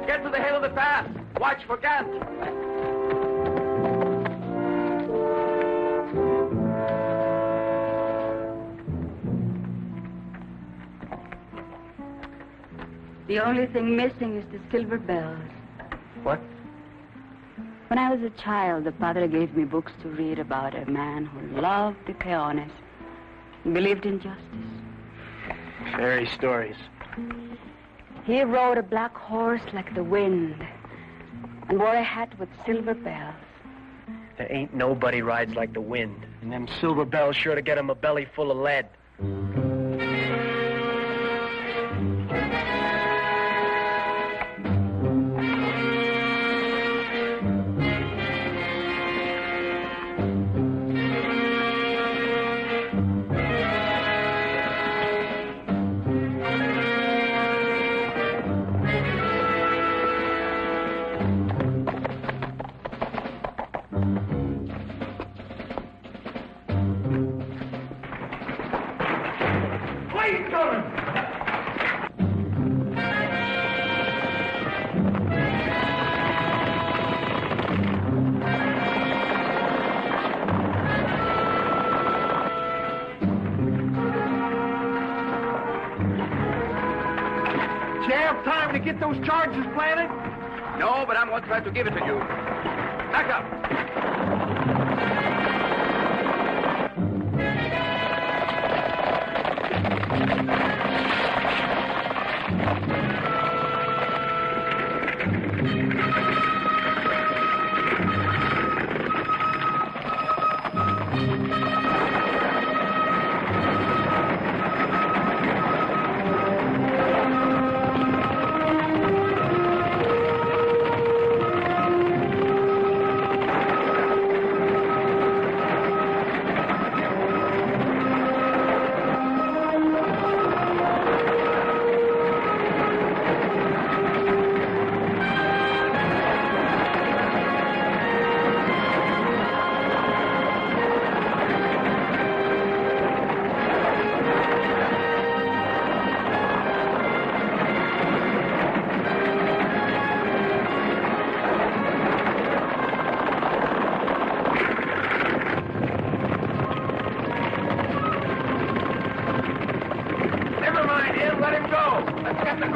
Get to the head of the pass. Watch for Gant. The only thing missing is the silver bells. What? When I was a child, the padre gave me books to read about a man who loved the peones and believed in justice. Fairy stories. He rode a black horse like the wind and wore a hat with silver bells. There ain't nobody rides like the wind. And them silver bells sure to get him a belly full of lead. Get those charges planted? No, but I'm going to try to give it to you. Back up.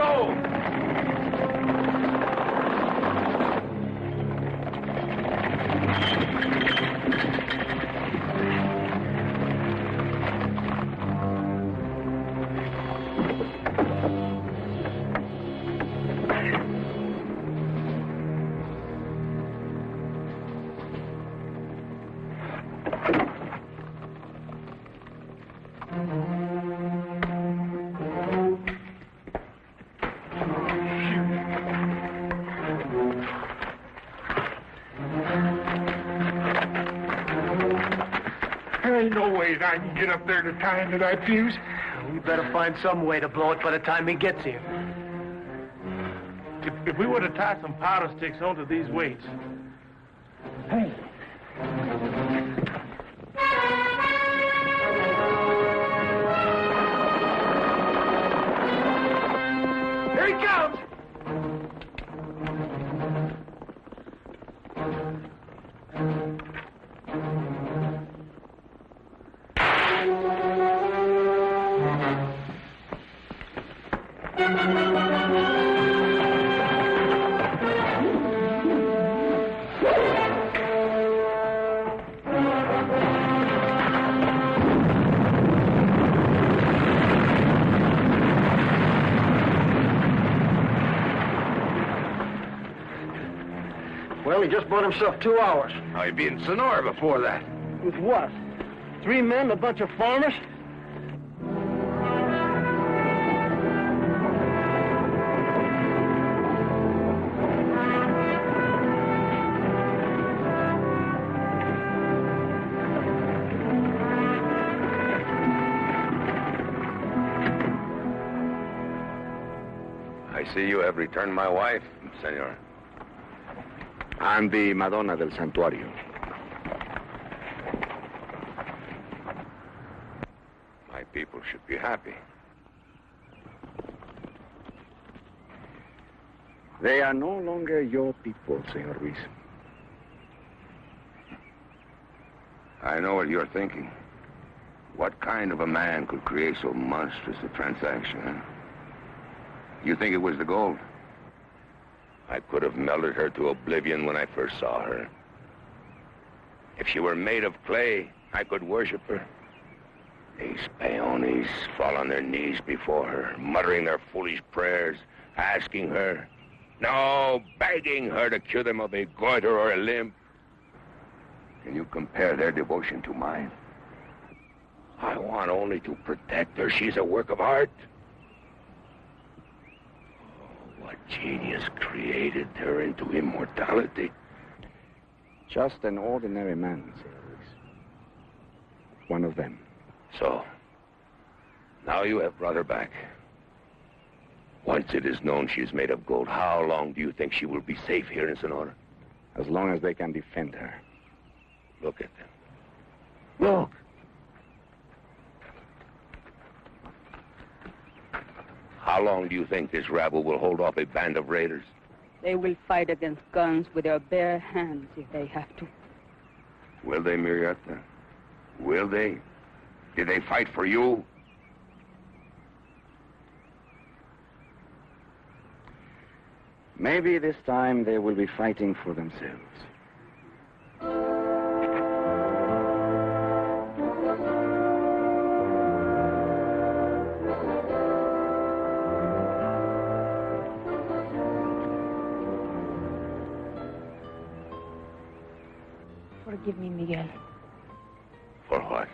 go! There ain't no way that I can get up there to tie into that fuse. We better find some way to blow it by the time he gets here. If we were to tie some powder sticks onto these weights. Hey. Here he comes! Well, he just bought himself 2 hours. Now, he'd be in Sonora before that. With what? 3 men, a bunch of farmers? I see you have returned my wife, senor. I'm the Madonna del Santuario. My people should be happy. They are no longer your people, Senor Ruiz. I know what you're thinking. What kind of a man could create so monstrous a transaction, huh? You think it was the gold? I could have melted her to oblivion when I first saw her. If she were made of clay, I could worship her. These peones fall on their knees before her, muttering their foolish prayers, asking her, no, begging her to cure them of a goiter or a limp. Can you compare their devotion to mine? I want only to protect her. She's a work of art. What genius created her into immortality? Just an ordinary man, Senor Ruiz. One of them. So, now you have brought her back. Once it is known she's made of gold, how long do you think she will be safe here in Sonora? As long as they can defend her. Look at them. Look! How long do you think this rabble will hold off a band of raiders? They will fight against guns with their bare hands if they have to. Will they, Murietta? Will they? Did they fight for you? Maybe this time they will be fighting for themselves. Forgive me, Miguel. For what?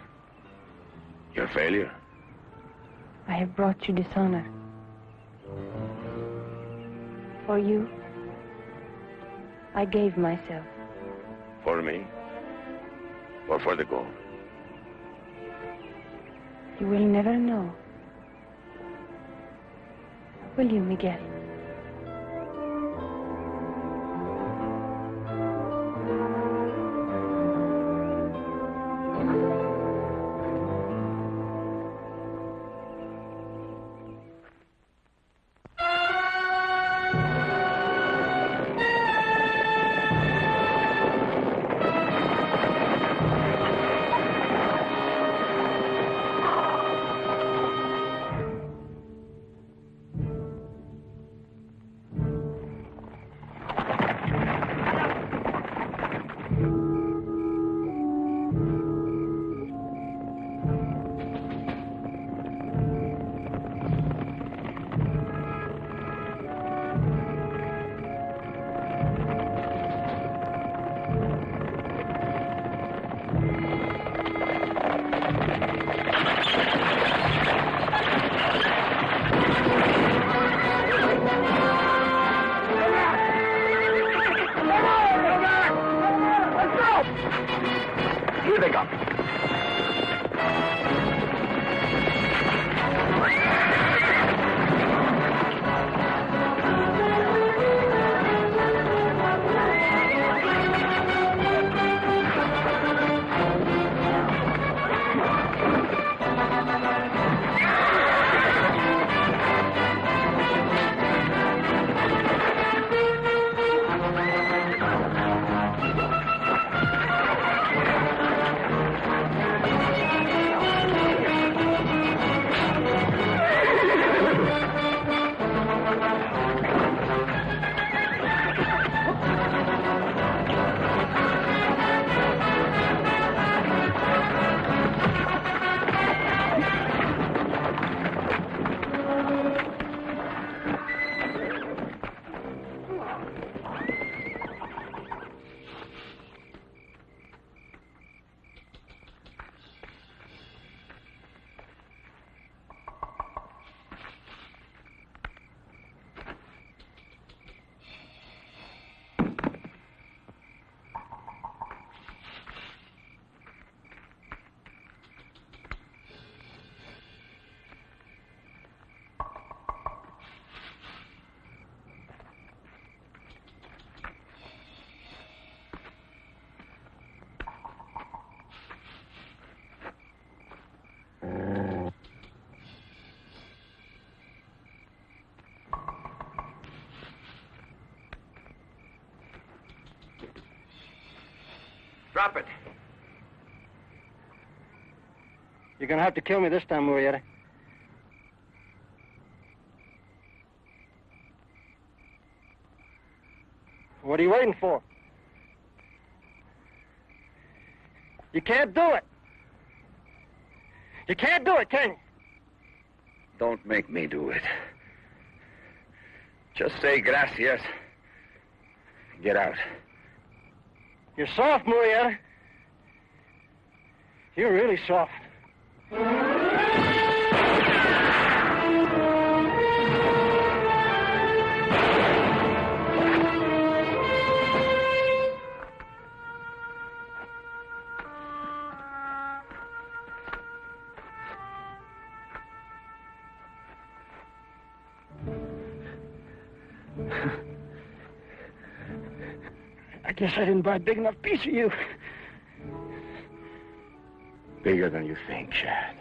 Your failure? I have brought you dishonor. For you, I gave myself. For me? Or for the gold? You will never know. Will you, Miguel? pick up. Drop it. You're gonna have to kill me this time, Murietta. What are you waiting for? You can't do it. You can't do it, can you? Don't make me do it. Just say gracias. Get out. You're soft, Murietta. You're really soft. I guess I didn't buy a big enough piece of you. Bigger than you think, Chad.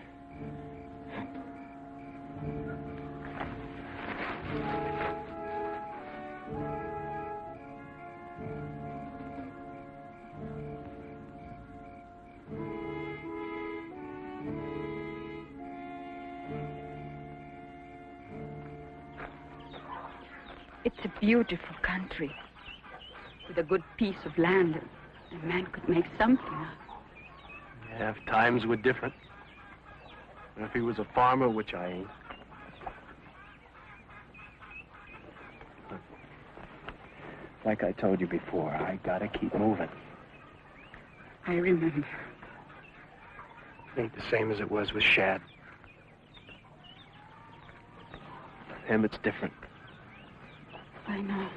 It's a beautiful country with a good piece of land. A man could make something of. Yeah, if times were different. And if he was a farmer, which I ain't. Like I told you before, I gotta keep moving. I remember. It ain't the same as it was with Shad. Him, it's different. I know.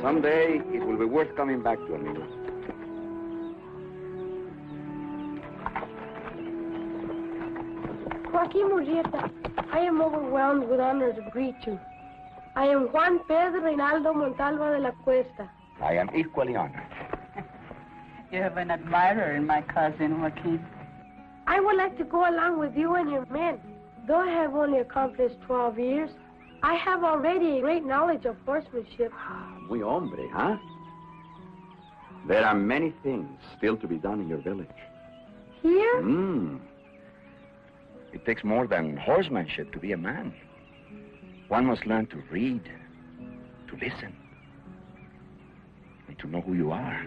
Someday, it will be worth coming back to, amigos. Joaquin Murietta, I am overwhelmed with honor to greet you. I am Juan Pedro Reinaldo Montalva de la Cuesta. I am equally honored. You have an admirer in my cousin, Joaquin. I would like to go along with you and your men. Though I have only accomplished 12 years, I have already a great knowledge of horsemanship. Muy hombre, huh? There are many things still to be done in your village. Here? It takes more than horsemanship to be a man. One must learn to read, to listen, and to know who you are.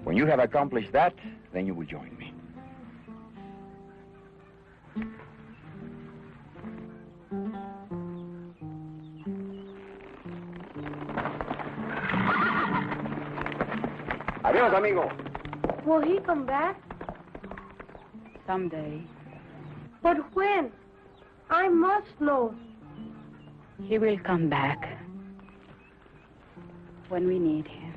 When you have accomplished that, then you will join me. Adios, amigo. Will he come back? Someday. But when? I must know. He will come back when we need him.